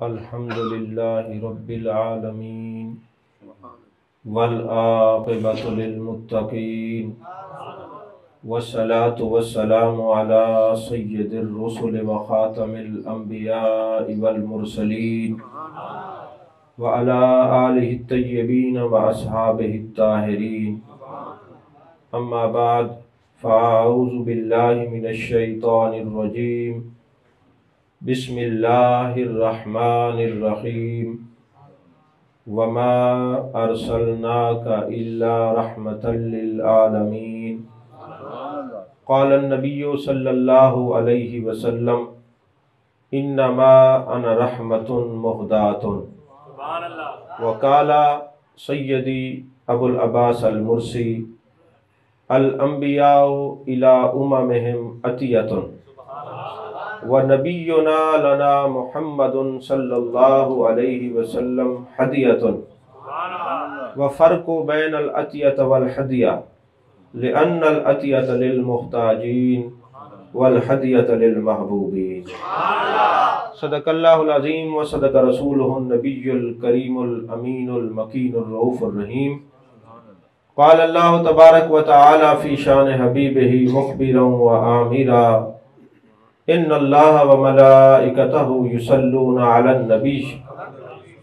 अल्हम्दुलिल्लाहि रब्बिल आलमीन वल आक़िबतु लिल मुत्तक़ीन वस्सलातु वस्सलामु अला सय्यिदिर रुसुल व ख़ातमिल अंबियाइ वल मुरसलीन व अला आलिहि तय्यबीन व अस्हाबिहि ताहिरीन। अम्मा बाद फ़अऊज़ु बिल्लाहि मिनश शैतानिर रजीम। बिस्मिल्लाहिर्रहमानिर्रहीम। वमा अर्सलनाका इल्ला रहमतल लिल आलमीन। क़ाल नबिय्यु सल्लल्लाहु अलैहि वसल्लम इन्नमा अना रहमतुन मुहदातुन। वक़ाला सय्यदी अबुल अब्बास अल मुर्सी अल अंबियाउ इला उममिहिम अतियतुन व नबियुना लना मुहम्मदुन सल्लल्लाहु अलैहि वसल्लम हदियतुन व फ़र्क़ु बैनल अतियत वल हदिया लिअन्नल अतियत लिल मुहताजीन वल हदियत लिल महबूबीन। सदक़ल्लाहुल अज़ीम व सदक़ रसूलुहुन नबियुल करीमुल अमीनुल मकीनुर रऊफ़ुर रहीम। क़ाल अल्लाहु तबारक व तआला फ़ी शान हबीबिही मुख़बिरन व आमिरा इन्नल्लाह व मलाइकतहु युसल्लूना अलन नबी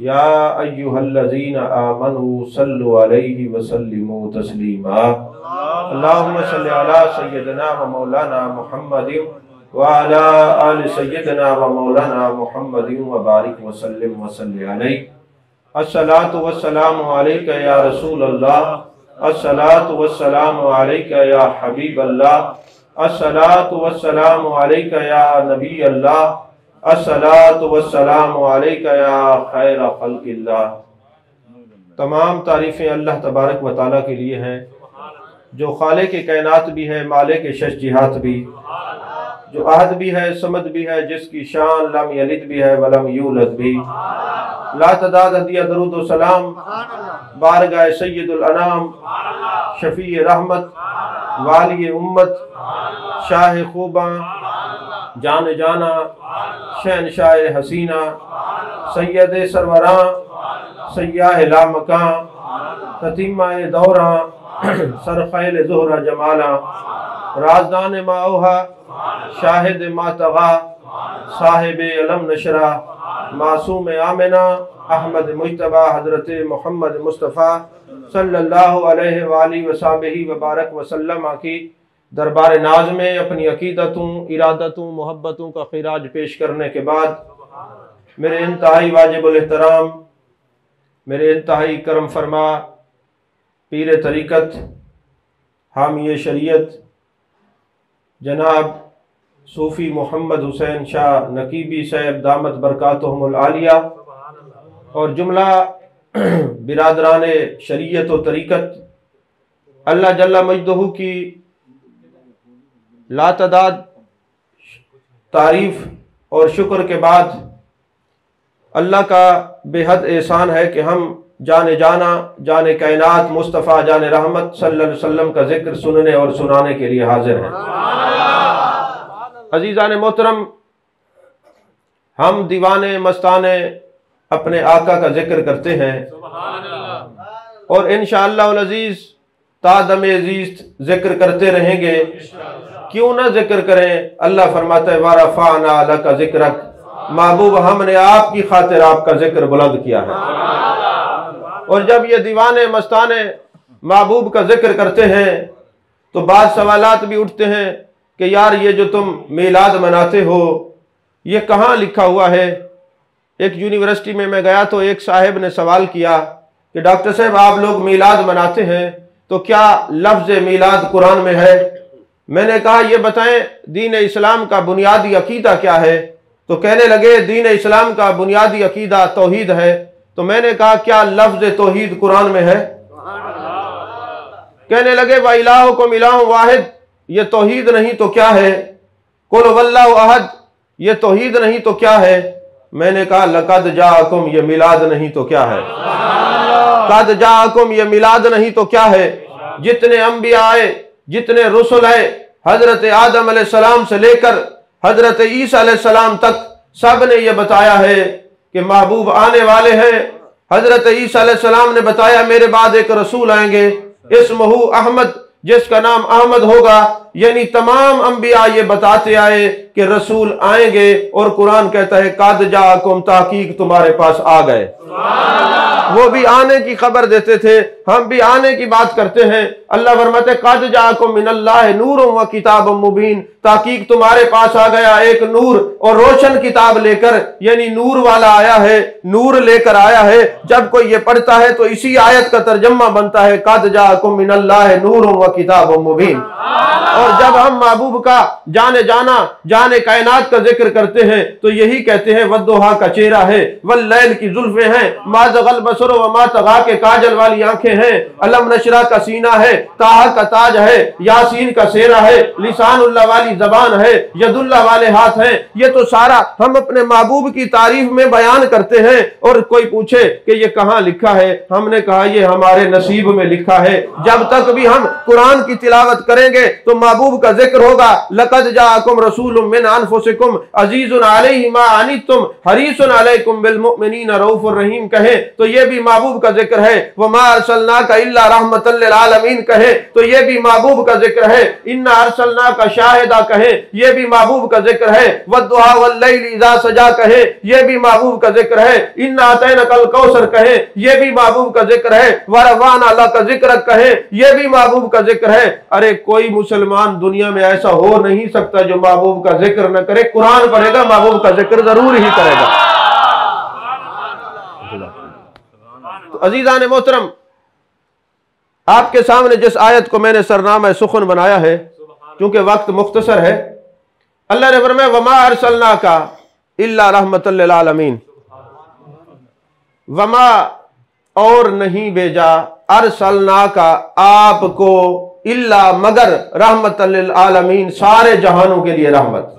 या अय्युहल्लज़ीना आमनू सल्लु अलैहि व सल्लिमू तस्लीमा। अल्लाहुम्मा सल्लि अला सय्यिदिना व मौलाना मुहम्मदिन व अला आलि सय्यिदिना व मौलाना मुहम्मदिन व बारिक व सल्लिम व सल्लि अलैहि। अस्सलातु वस्सलामु अलैका या रसूल अल्लाह, अस्सलातु वस्सलामु अलैका या हबीब अल्लाह, अस्सलातु वस्सलामु अलैका या नबी अल्लाह, अस्सलातु वस्सलामु अलैका या खैर खल्क़िल्लाह। तमाम तारीफ़ें अल्लाह तबारक व तआला के लिए हैं जो खालिक़ कायनात भी है, मालिक शश-जिहात भी, जो अहद भी है, समद भी है, जिसकी शान लम यलिद भी है वलम यूलद भी। ला तदाद दिया दरूद व सलाम बारगाह सय्यदुल अनाम शफ़ी रहमत वाली उम्मत शाह खूबा जान जाना शहनशाह हसीना सैयद सरवरा सय्याह लामका ततीमा दौरा सरखैल ज़ुहरा जमाला राजदान माओहा शाहिद मातगा साहिब अलम नशरा मासूम आमिना अहमद मुज्तबा हज़रत मोहम्मद मुस्तफ़ा सल्लल्लाहु अलैहि वाली वसाबिही वबारक वसल्लम की दरबार नाज में अपनी अकीदतों, इरादतों, मोहब्बतों का खिराज पेश करने के बाद मेरे इंतहाई वाजिबुल एहतराम, मेरे इंतहाई करम फरमा पीर तरीक़त हामी शरीयत जनाब सूफ़ी मोहम्मद हुसैन शाह नकीबी साहब दामत बरकातुहुमुल आलिया और जुमला बिरादरान शरीयत व तरीक़त अल्लाह जल्ला मजदहू की लातदाद तारीफ़ और शुक्र के बाद अल्लाह का बेहद एहसान है कि हम जाने जाना, जाने कायनात मुस्तफ़ा जाने रहमत सल्लल्लाहु अलैहि वसल्लम का जिक्र सुनने और सुनाने के लिए हाजिर हैं। अजीज़ान मोहतरम, हम दीवाने मस्ताने अपने आका का जिक्र करते हैं और इंशाअल्लाह अज़ीज़ तादम अज़ीज़ जिक्र करते रहेंगे। क्यों ना जिक्र करें। अल्लाह फरमाता है वरफ़अना लका ज़िक्रक, महबूब हमने आपकी खातिर आपका जिक्र बुलंद किया है। और जब ये दीवाने मस्ताने महबूब का जिक्र करते हैं तो बाद सवालात भी उठते हैं कि यार ये जो तुम मीलाद मनाते हो ये कहाँ लिखा हुआ है। एक यूनिवर्सिटी में मैं गया तो एक साहिब ने सवाल किया कि डॉक्टर साहब आप लोग मीलाद मनाते हैं तो क्या लफ्ज़ मीलाद कुरान में है। मैंने कहा ये बताएं दीन इस्लाम का बुनियादी अकीदा क्या है। तो कहने लगे दीन इस्लाम का बुनियादी अकीदा तौहीद है। तो मैंने कहा क्या लफ्ज़ तौहीद कुरान में है। कहने लगे व इलाहुकुम इलाहुन वाहिद, ये तौहीद नहीं तो क्या है। कुल वल्लाहु अहद, ये तौहीद नहीं तो क्या है। मैंने कहा लक़द जाअकुम, ये मिलाद नहीं तो क्या है। क़द जाअकुम, ये मिलाद नहीं तो क्या है। जितने अंबिया आए, जितने रसूल आए, हजरत आदम अलैहिस्सलाम से लेकर हजरत ईसा अलैहिस्सलाम तक सब ने यह बताया है कि महबूब आने वाले हैं। हजरत ईसा अलैहिस्सलाम ने बताया मेरे बाद एक रसूल आएंगे, इस्मुहु अहमद, जिसका नाम अहमद होगा। यानी तमाम अंबिया ये बताते आए कि रसूल आएंगे, और कुरान कहता है काद जाकुम, ताकीक तुम्हारे पास आ गए। वो भी आने की खबर देते थे, हम भी आने की बात करते हैं। अल्लाह फरमाते काद जाकुम मिनल्लाहि नूरुम व किताबुम मुबीन, ताकीक तुम्हारे पास आ गया एक नूर और रोशन किताब लेकर, यानी नूर वाला आया है, नूर लेकर आया है। जब कोई ये पढ़ता है तो इसी आयत का तर्जमा बनता है काद जाकुम मिनल्लाहि नूरुम व किताबुम मुबीन। और जब हम महबूब का जाने जाना, जाने कायनात का जिक्र करते हैं तो यही कहते हैं वद्दुहा का चेहरा है, वल्लैल की जुल्फे हैं, मा ज़गल बसर व मा तग़ा के काजल वाली आंखें हैं, अलम नशरा का सीना है, ताहा का ताज है, यासीन का सेहरा है, लिसानुल्लाह वाली जबान है, यदुल्लाह वाले हाथ हैं। ये तो सारा हम अपने महबूब की तारीफ में बयान करते हैं। और कोई पूछे कि ये कहाँ लिखा है, हमने कहा ये हमारे नसीब में लिखा है। जब तक भी हम कुरान की तिलावत करेंगे तो महबूब का जिक्र होगा। लक़द जाअकुम रसूलुम मिन अनफुसिकुम अज़ीज़ुन अलैहि मा अनित्तुम हरीसुन अलैकुम बिल मुमिनीना रऊफ़ुर रहीम कहे तो ये भी महबूब का जिक्र है। वमा अरसलनाका इल्ला रहमतल लिल आलमीन कहे तो ये भी महबूब का जिक्र है। इन्ना अरसलनाका शाहिदा कहे ये भी महबूब का जिक्र है। वद्दुहा वल्लैलि इज़ा सजा कहे ये भी महबूब का जिक्र है। इन्ना अतैनाकल कौसर कहे ये भी महबूब का जिक्र है। वरफ़अना लका ज़िक्रक कहे ये भी महबूब का जिक्र है। अरे कोई मुसलमान दुनिया में ऐसा हो नहीं सकता जो महबूब का जिक्र न करे। कुरान पढ़ेगा, महबूब का जिक्र जरूर ही करेगा। तो अजीज़ान मोहतरम, आपके सामने जिस आयत को मैंने सरनामा सुखन बनाया है, क्योंकि वक्त मुख्तसर है, अल्लाह ने फरमाया वमा अरसलनाका इल्ला रहमतल लिल आलमीन, वमा और नहीं भेजा, अरसलनाका आपको, इल्ला मगर, रहमतल लिल आलमीन सारे जहानों के लिए रहमत।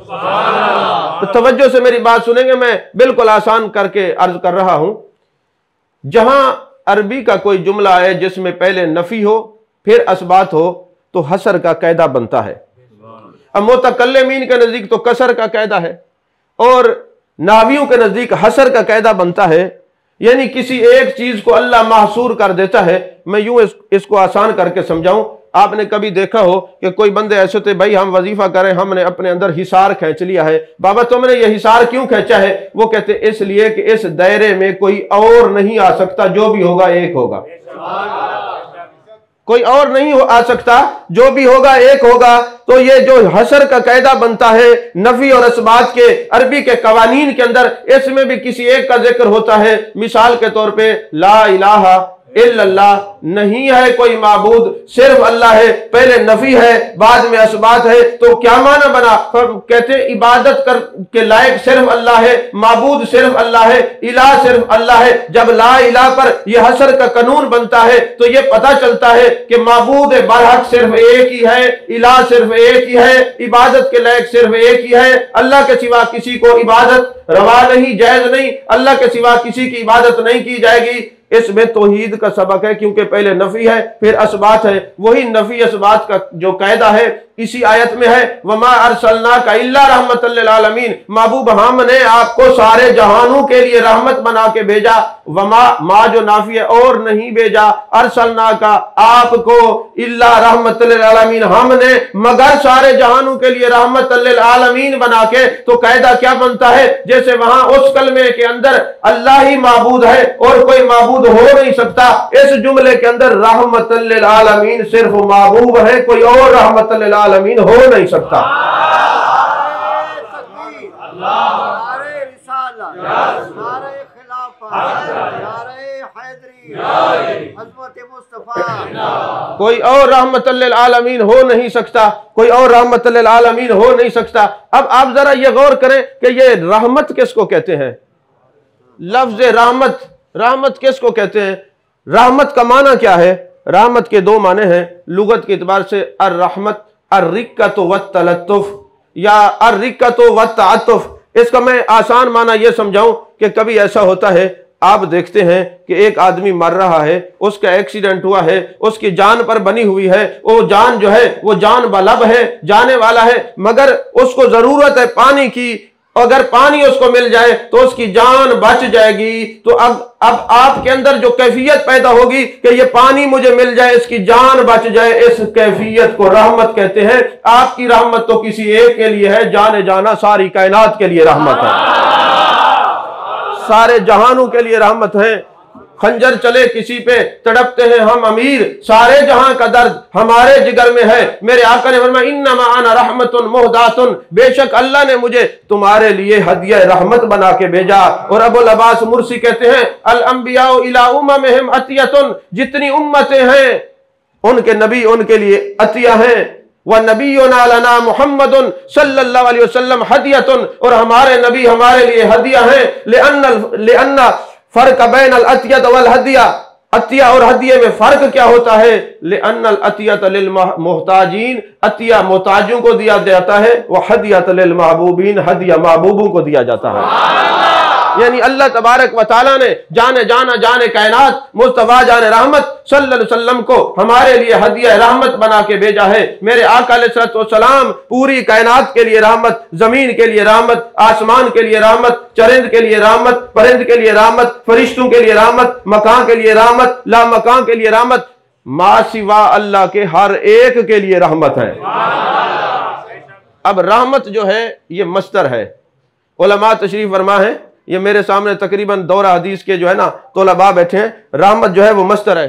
तो तवज्जो से मेरी बात सुनेंगे, मैं बिल्कुल आसान करके अर्ज कर रहा हूं। जहां अरबी का कोई जुमला है जिसमें पहले नफी हो फिर असबात हो तो हसर का कायदा बनता है। अब मुतकल्लिमीन के नजदीक तो कसर का कायदा है और नावियों के नजदीक हसर का कायदा बनता है। यानी किसी एक चीज को अल्लाह महसूर कर देता है। मैं यूं इसको आसान करके समझाऊं। आपने कभी देखा हो कि कोई बंदे ऐसे थे, भाई हम वजीफा करें, हमने अपने अंदर हिसार खींच लिया है। बाबा तुमने ये हिसार क्यों खींचा है? वो कहते इसलिए कि इस दायरे में कोई और नहीं आ सकता, जो भी होगा एक होगा, कोई और नहीं आ सकता, जो भी होगा एक होगा। तो ये जो हसर का कायदा बनता है नफी और असबात के अरबी के कवानीन के अंदर, इसमें भी किसी एक का जिक्र होता है। मिसाल के तौर पे ला इलाहा इल्लल्लाह, नहीं है कोई माबूद, सिर्फ अल्लाह है। पहले नफी है बाद में असबात है, तो क्या माना बना? कहते इबादत कर के लायक सिर्फ अल्लाह है, माबूद सिर्फ अल्लाह है, इलाह सिर्फ अल्लाह है। जब ला इलाह पर यह हसर का कानून बनता है तो यह पता चलता है कि माबूद बरहक सिर्फ एक ही है, इलाह सिर्फ एक ही है, इबादत के लायक सिर्फ एक ही है। अल्लाह के सिवा किसी को इबादत रवा नहीं, जायज नहीं, अल्लाह के सिवा किसी की इबादत नहीं की जाएगी। इसमें तौहीद का सबक है, क्योंकि पहले नफी है फिर असबात है। वही नफी असबात का जो कायदा है इसी आयत में है, वमा अरसलनाका इल्ला रहमतल लिल आलमीन, महबूब हमने आपको सारे जहानों के लिए रहमत बना के भेजा। वमा मा जो नाफी है, और नहीं भेजा, अरसलनाका आपको, इल्ला रहमतल लिल आलमीन हमने मगर सारे जहानों के लिए रहमतल लिल आलमीन बना के। तो कायदा क्या बनता है? जैसे वहां उस कलमे के अंदर अल्लाह ही माबूद है और कोई माबूद हो नहीं सकता, इस जुमले के अंदर रहमतल लिल आलमीन सिर्फ महबूब है, कोई और रहमतल लिल आलमीन हो नहीं सकता। कोई और रहमतल लिल आलमीन हो नहीं सकता, कोई और रहमतल लिल आलमीन हो नहीं सकता। अब आप जरा ये गौर करें कि ये रहमत किसको कहते हैं? लफ्ज रहमत, रहमत किसको कहते हैं? रहमत का माना क्या है? रहमत के दो माने हैं लुगत के एतबार से, अर रहमत अर्रिक्कत व तलत्तुफ या अर्रिक्कत व तअत्तुफ। इसका मैं आसान माना यह समझाऊं कि कभी ऐसा होता है, आप देखते हैं कि एक आदमी मर रहा है, उसका एक्सीडेंट हुआ है, उसकी जान पर बनी हुई है, वो जान जो है वो जान बलब है, जाने वाला है, मगर उसको जरूरत है पानी की, अगर पानी उसको मिल जाए तो उसकी जान बच जाएगी। तो अब आपके अंदर जो कैफियत पैदा होगी कि ये पानी मुझे मिल जाए, इसकी जान बच जाए, इस कैफियत को रहमत कहते हैं। आपकी रहमत तो किसी एक के लिए है, जाने जाना सारी कायनात के लिए रहमत है, सारे जहानों के लिए रहमत है। खंजर चले किसी पे, तड़पते हैं हम अमीर, सारे जहां का दर्द हमारे जिगर में है। मेरे आका ने फरमाया इन्नमा अना रहमतुन मुहदातुन, बेशक अल्लाह ने मुझे तुम्हारे लिए हदिया रहमत बना के भेजा। और अबुल अब्बास मुर्सी कहते हैं अल अंबियाउ इला उम्महिम अतियतुन, जितनी उम्मतें हैं उनके नबी उनके लिए अतिया हैं। व नबीयुना लना मुहम्मदुन सल्लल्लाहु अलैहि वसल्लम हदियतुन, और हमारे नबी हमारे लिए हदिया हैं। लिअन्ना फर्क बैन अल अतियत वल हदिया, अतिया और हदिये में फर्क क्या होता है? लिअन्नल अतियत लिल मुहताजीन, अतिया मोहताजों को दिया जाता है, व हदियत लिल महबूबीन, हदिया महबूबों को दिया जाता है। यानी अल्लाह तबारक व तआला ने जाने जाना जाने कायनात मुस्तफा जाने रहमत सल्लल्लाहु अलैहि वसल्लम को हमारे लिए हदिया रहमत बना के भेजा है। मेरे आका अलैहिस्सलातु वस्सलाम पूरी कायनात के लिए रहमत, जमीन के लिए रहमत, आसमान के लिए रहमत, चरिंद के लिए रहमत, परिंद के लिए रहमत, फरिश्तों के लिए रहमत, मकान के लिए रहमत, ला मकान के लिए रहमत, मा सिवा अल्लाह के हर एक के लिए रहमत है। अब रहमत जो है ये मस्तर है। उलमा तशरीफ फरमा है, ये मेरे सामने तकरीबन दौरा हदीस के जो है ना तोलबा बैठे हैं। रहमत जो है वो मस्तर है,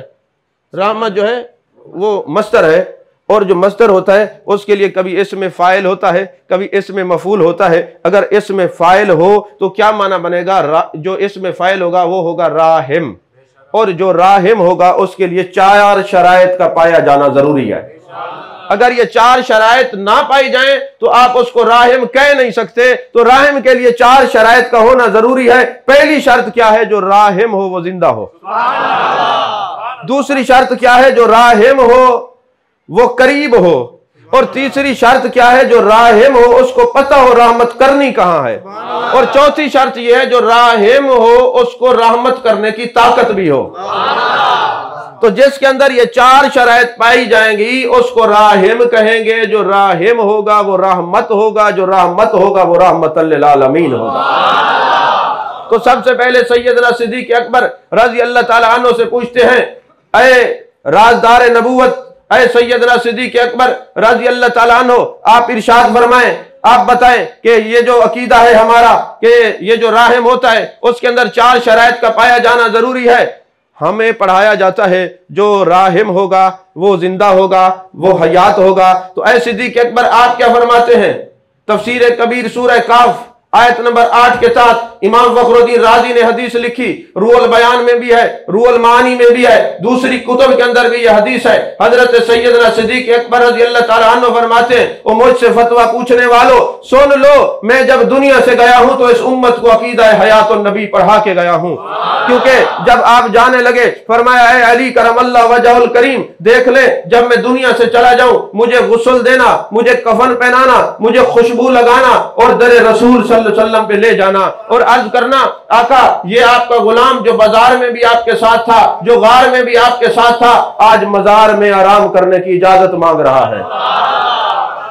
रहमत जो है वो मस्तर है। और जो मस्तर होता है उसके लिए कभी इसमें फाइल होता है, कभी इसमें मफूल होता है। अगर इसमें फाइल हो तो क्या माना बनेगा? जो इसमें फाइल होगा वो होगा राहिम, और जो राहिम होगा उसके लिए 4 शराइत का पाया जाना जरूरी है। अगर ये 4 शराइत ना पाई जाएं तो आप उसको राहिम कह नहीं सकते। तो राहिम के लिए 4 शराइत का होना जरूरी है। पहली शर्त क्या है? जो राहिम हो वो जिंदा हो। दूसरी शर्त क्या है? जो राहिम हो वो करीब हो। और तीसरी शर्त क्या है? जो राहिम हो उसको पता हो रहमत करनी कहां है। और चौथी शर्त यह है जो राहिम हो उसको रहमत करने की ताकत भी हो। तो जिसके अंदर ये 4 शराइत पाई जाएंगी उसको राहिम कहेंगे। जो राहिम होगा वो रहमत होगा, जो रहमत होगा वो रहमतल लिल आलमीन होगा। तो सबसे पहले सैयदना सिद्दीक़ अकबर रज़ी अल्लाह ताला अन्हु से पूछते हैं, ऐ राजदार नबूवत, ऐ सैयदना सिद्दीक़ अकबर रज़ी अल्लाह ताला अन्हु, आप इरशाद फरमाएं, आप बताएं कि ये जो अकीदा है हमारा कि ये जो राहिम होता है उसके अंदर 4 शराइत का पाया जाना जरूरी है। हमें पढ़ाया जाता है जो राहिम होगा वो जिंदा होगा, वो हयात होगा। तो ऐ सिद्दीक़ अकबर आप क्या फरमाते हैं? तफसीर कबीर सूरह काफ आयत नंबर 8 के साथ इमाम फखरुद्दीन राजी ने हदीस लिखी। रूहुल बयान में भी है, रूहुल मानी में भी है, दूसरी कुतुब के अंदर भी यह हदीस है। हजरत सैयदना सिद्दीक़ अकबर रज़ी अल्लाह ताला अन्हु फरमाते हैं, ओ मुझसे फतवा पूछने वालों सुन लो, मैं जब दुनिया से गया हूं तो इस उम्मत को अकीदा हयातुन नबी पढ़ा के गया हूं। क्योंकि जब आप जाने लगे फरमाया, ऐ अली करमल्लाहु वजहुल करीम, देख ले जब मैं दुनिया से चला जाऊं मुझे गुस्ल देना, मुझे कफन पहनाना, मुझे खुशबू लगाना और दर रसूल सल्लल्लाहु अलैहि वसल्लम पे ले जाना और अर्ज करना, आका ये आपका गुलाम जो बाजार में भी आपके साथ था, जो गार में भी आपके साथ था, आज मजार में आराम करने की इजाजत मांग रहा है।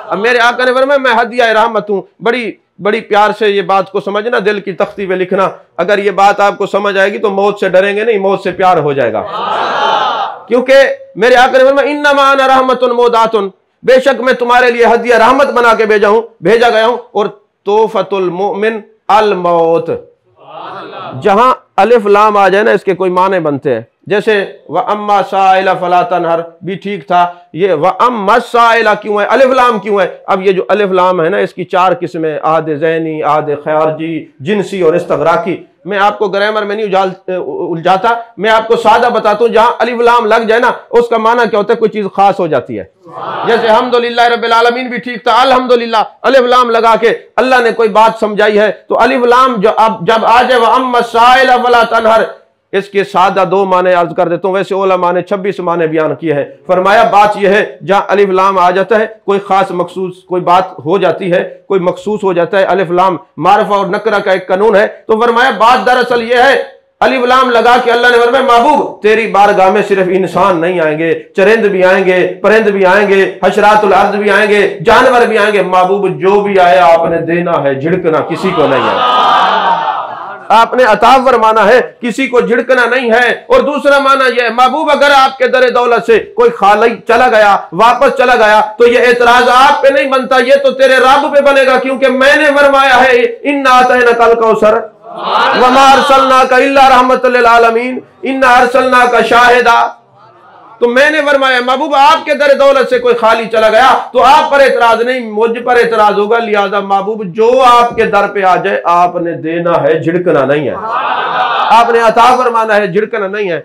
अब मेरे आका ने फरमाया मैं हदिया रहमत हूं। बड़ी बड़ी प्यार से ये बात को समझना, दिल की तख्ती पे लिखना। अगर ये बात आपको समझ आएगी तो मौत से डरेंगे नहीं, मौत से प्यार हो जाएगा। क्योंकि मेरे आका ने फरमाया इन्नमा अना रहमतुन मुहदातुन, बेशक मैं तुम्हारे लिए हदिया रहमत बना के भेजा गया हूं। और तोहफतुल मोमिन अल मौत, जहां अलिफ लाम आ जाए ना इसके कोई माने बनते हैं। जैसे व अम्मा साइला फला तनहर भी ठीक था, ये व अम्मा साइला क्यों है, अलिफ लाम क्यों है? अब ये जो अलिफ लाम है ना इसकी 4 किस्में, आहद ज़ैनी, आहद ख़ारजी, जिनसी और इस्तग़राक़ी। मैं आपको ग्रामर में नहीं उलझाता, मैं आपको सादा बताता हूँ। जहां अलिफ लाम लग जाए ना उसका माना क्या होता है? कोई चीज खास हो जाती है। जैसे हम्दुलिल्लाह रब्बिल आलमीन भी ठीक था, अल्हम्दुलिल्लाह, अलिफ लाम लगा के अल्लाह ने कोई बात समझाई है तो अलिफ लाम जब आ जाए वह अम्मा साइला फला तनहर, इसके सादा 2 माने अर्ज कर देता हूँ। वैसे उलमा ने 26 माने बयान किए हैं। फरमाया बात यह है जहां अलिफ लाम आ जाता है कोई खास मखसूस कोई बात हो जाती है, कोई मखसूस हो जाता है। अलिफ लाम मारफा और नकरा का एक कानून है। तो फरमाया बात दरअसल यह है अलिफ लाम लगा के अल्लाह ने फरमाया महबूब तेरी बारगाह में सिर्फ इंसान नहीं आएंगे, चरिंद भी आएंगे, परिंद भी आएंगे, हशरातुल अर्द भी आएंगे, जानवर भी आएंगे। महबूब जो भी आए आपने देना है, झिड़कना किसी को नहीं है। आपने अता फरमाना है, किसी को झिड़कना नहीं है। और दूसरा माना यह है महबूब अगर आपके दर दौलत से कोई खाली चला गया, वापस चला गया, तो ये एतराज आप पे नहीं बनता, ये तो तेरे रब पे बनेगा, क्योंकि मैंने फरमाया है इन्ना अतैना कल कौसर वमा अरसलनाका इल्ला रहमतल लिल आलमीन इन्ना अरसलनाका शाहिदा। तो मैंने फरमाया महबूब आपके दर दौलत से कोई खाली चला गया तो आप पर एतराज नहीं, मुझ पर एतराज होगा। लिहाजा महबूब जो आपके दर पे आ जाए आपने देना है, झिड़कना नहीं है। आपने अता फरमाना है, झिड़कना नहीं है।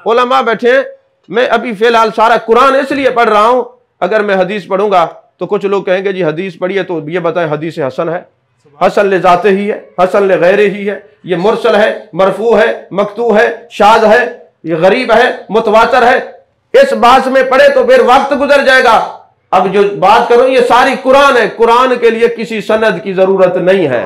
उलमा बैठे हैं, मैं अभी फिलहाल सारा कुरान इसलिए पढ़ रहा हूं, अगर मैं हदीस पढ़ूंगा तो कुछ लोग कहेंगे जी हदीस पढ़िए, तो ये बताएं हदीस हसन है, हसन ले जाते ही है, हसन ले गैरे ही है, ये मुरसल है, मरफू है, मकतू है, शाद है, ये गरीब है, मुतवातर है। इस बात में पढ़े तो फिर वक्त गुजर जाएगा। अब जो बात करूं ये सारी कुरान है, कुरान के लिए किसी सनद की जरूरत नहीं है,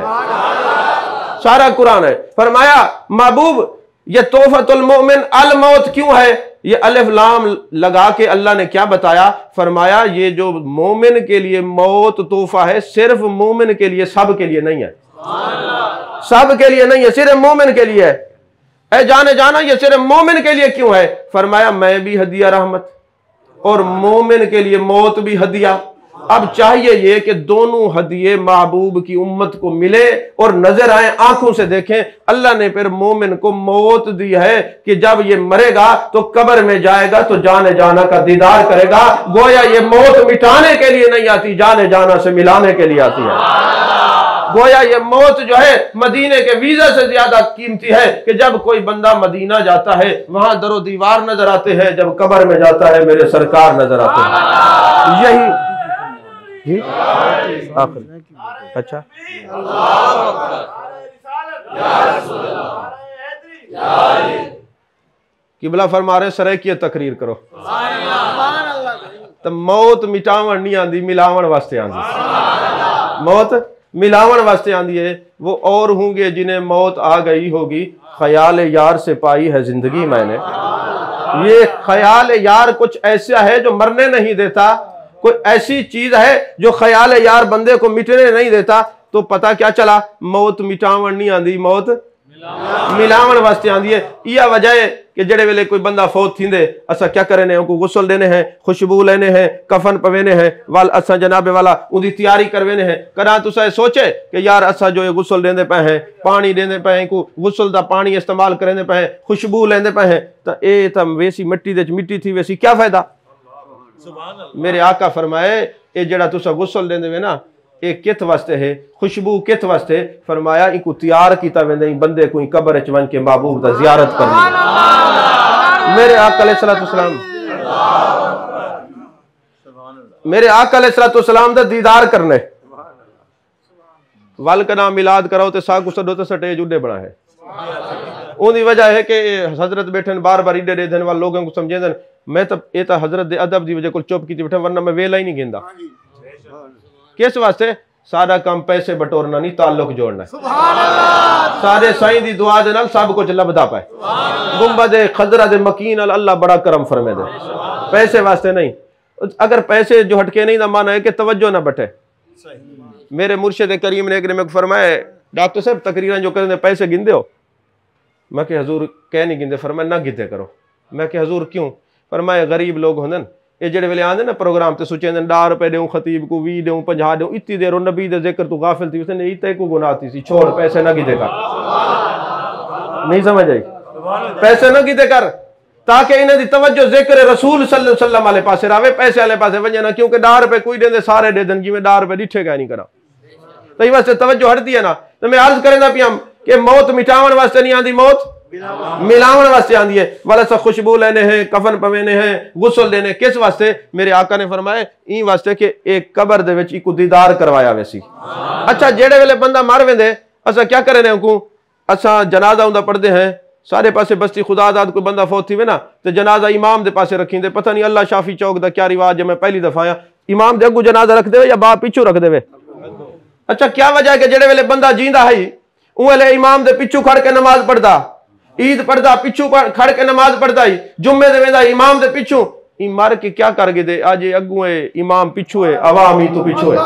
सारा कुरान है। फरमाया महबूब ये तोहफतुल मोमिन अल मौत क्यों है, ये अलिफ लाम लगा के अल्लाह ने क्या बताया। फरमाया ये जो मोमिन के लिए मौत तोहफा है, सिर्फ मोमिन के लिए, सब के लिए नहीं है, सब के लिए नहीं है, सिर्फ मोमिन के लिए है। जाने जाना ये सिर्फ मोमिन के लिए क्यों है। फरमाया मैं भी हदिया रहमत और मोमिन के लिए मौत भी हदिया। अब चाहिए ये कि दोनों हदिये महबूब की उम्मत को मिले और नजर आए, आंखों से देखें। अल्लाह ने फिर मोमिन को मौत दी है कि जब ये मरेगा तो कब्र में जाएगा तो जाने जाना का दीदार करेगा। गोया ये मौत मिटाने के लिए नहीं आती, जाने जाना से मिलाने के लिए आती है। गोया ये मौत जो है मदीने के वीजा से ज्यादा कीमती है कि जब कोई बंदा मदीना जाता है वहां दरो दीवार नजर आते हैं, जब कब्र में जाता है मेरे सरकार नजर आते हैं। यही जी आखिर अच्छा किबला फरमा रहे सरे की तकरीर करो तो मौत मिटावन नहीं आती, मिलावन वास्ते आती। मौत मिलावन वास्ते आंदी है। वो और होंगे जिन्हें मौत आ गई होगी, ख्याल यार से पाई है जिंदगी मैंने। ये ख्याल यार कुछ ऐसा है जो मरने नहीं देता, कोई ऐसी चीज है जो ख्याल यार बंदे को मिटने नहीं देता। तो पता क्या चला, मौत मिटावन नहीं आंदी, मौत मिलावन वास्ते आंदी है। यह वजह है कि जेड़े वेले कोई बंदा फौत थींदे असा क्या करने हैं, गुसल देने हैं, खुशबू लेने हैं, कफन पवेने हैं, वाल असा जनाबे वाला उनकी तैयारी करवेने हैं। कदा तुसा सोचे कि यार असा जो ये गुसल देंदे पे हैं, पानी देंदे पे हैं, को गुसल दा पानी इस्तेमाल करेंदे पे हैं, खुशबू लेंदे पे हैं, तो ये तो वैसी मिट्टी दे मिट्टी थी, वैसी क्या फायदा। मेरे आका फरमाए ये जेड़ा तुसा गुसल देंदे वे ना, एक कित वास्ते है, खुशबू कित वास्ते। फरमाया इनको तैयार किया वेंदे बंदे को कब्र च वन के महबूब दा जियारत करनी। मेरे आका अलैहिस्सलाम मेरे आका अलैहिस्सलाम दा दीदार करने। वल का नाम मिलाद कराओ तो साग सडो तो स्टेज उडे बना है। उनकी वजह है कि हजरत बैठन बार बार इडे दे देने वाले लोगों को समझे। मैं तो ये तो हजरत दे अदब की वजह को चुप की बैठा, वरना मैं वेला ही नहीं गिनता। किस वास्ते? सारा काम पैसे बटोरना नहीं, ताल्लुक जोड़ना है। सारे साईं दी दुआ दे नाल सब कुछ लभदा पाए। गुंबद खजरा दे मकीन अल्लाह बड़ा करम फरमे दे, पैसे वास्ते नहीं। अगर पैसे जो हटके नहीं ना माना है कि तवज्जो ना बटे। मेरे मुर्शिद करीम ने एक ने फरमाया, डॉक्टर साहब तकरीरें जो करते पैसे गिनते हो? मैं कि हजूर कह नहीं गिनते। फरमाया ना गिनते करो। मैं कि हजूर क्यों? फरमाया गरीब लोग होंदे ये जेड़े वेले आंदे ना प्रोग्राम ते सोचे 10 रुपए दूं खतीब को 20 दूं 50 दूं, इतनी देर नबी दे जिक्र तू गाफिल थी उसने इतने को गुनाती सी। छोड़ पैसे ना गिदे कर, नहीं समझ आई, पैसे ना गिदे कर ताकि इन्हें दी तवज्जो जिक्र रसूल सल्लल्लाहु अलैहि वसल्लम वाले पासे रहे, पैसे वाले पासे वजे ना। क्योंकि 10 रुपए कोई देंदे सारे दे देन, जिवें 10 रुपए डिठे गए नहीं करा तो वास्ते तवज्जो हटती है ना। तो मैं अर्ज करेंदा पिया कि मौत मिटावन वास्ते नहीं आंदी, मौत मिलावन वास्ते आंदी है। वाला सा खुशबू लेने हैं, कफन पवेने हैं, गुसल देने। किस वास्ते? मेरे आका ने फरमाए ई वास्ते कि एक कब्र दे विच इको दीदार करवाया वैसी। अच्छा जेड़े वेले बंदा मर वेंदे असा क्या करने उनको, असा जनाजा उंदा पढ़दे हैं सारे पासे बस्ती खुदा दाद कोई बंदा फौत थी वे ना तो जनाजा इमाम दे पासे रखींदे। पता नहीं अल्लाह शाफी चौक दा क्या रिवाज है, मैं पहली दफा आया। इमाम दे अगू जनाजा रख देवे या बाप पिछू रख देवे? अच्छा क्या वजह है कि जेड़े वेले बंदा जींदा है उवेले इमाम दे पिछू खड़ के नमाज पढ़दा, ईद पढ़दा पिछू खड़ के नमाज पढ़दा ही, जुम्मे दे वेंदा इमाम दे पिछू, ई मर के क्या कर गए? आज अगू है इमाम पिछू है, अवाम ही तो पिछू है,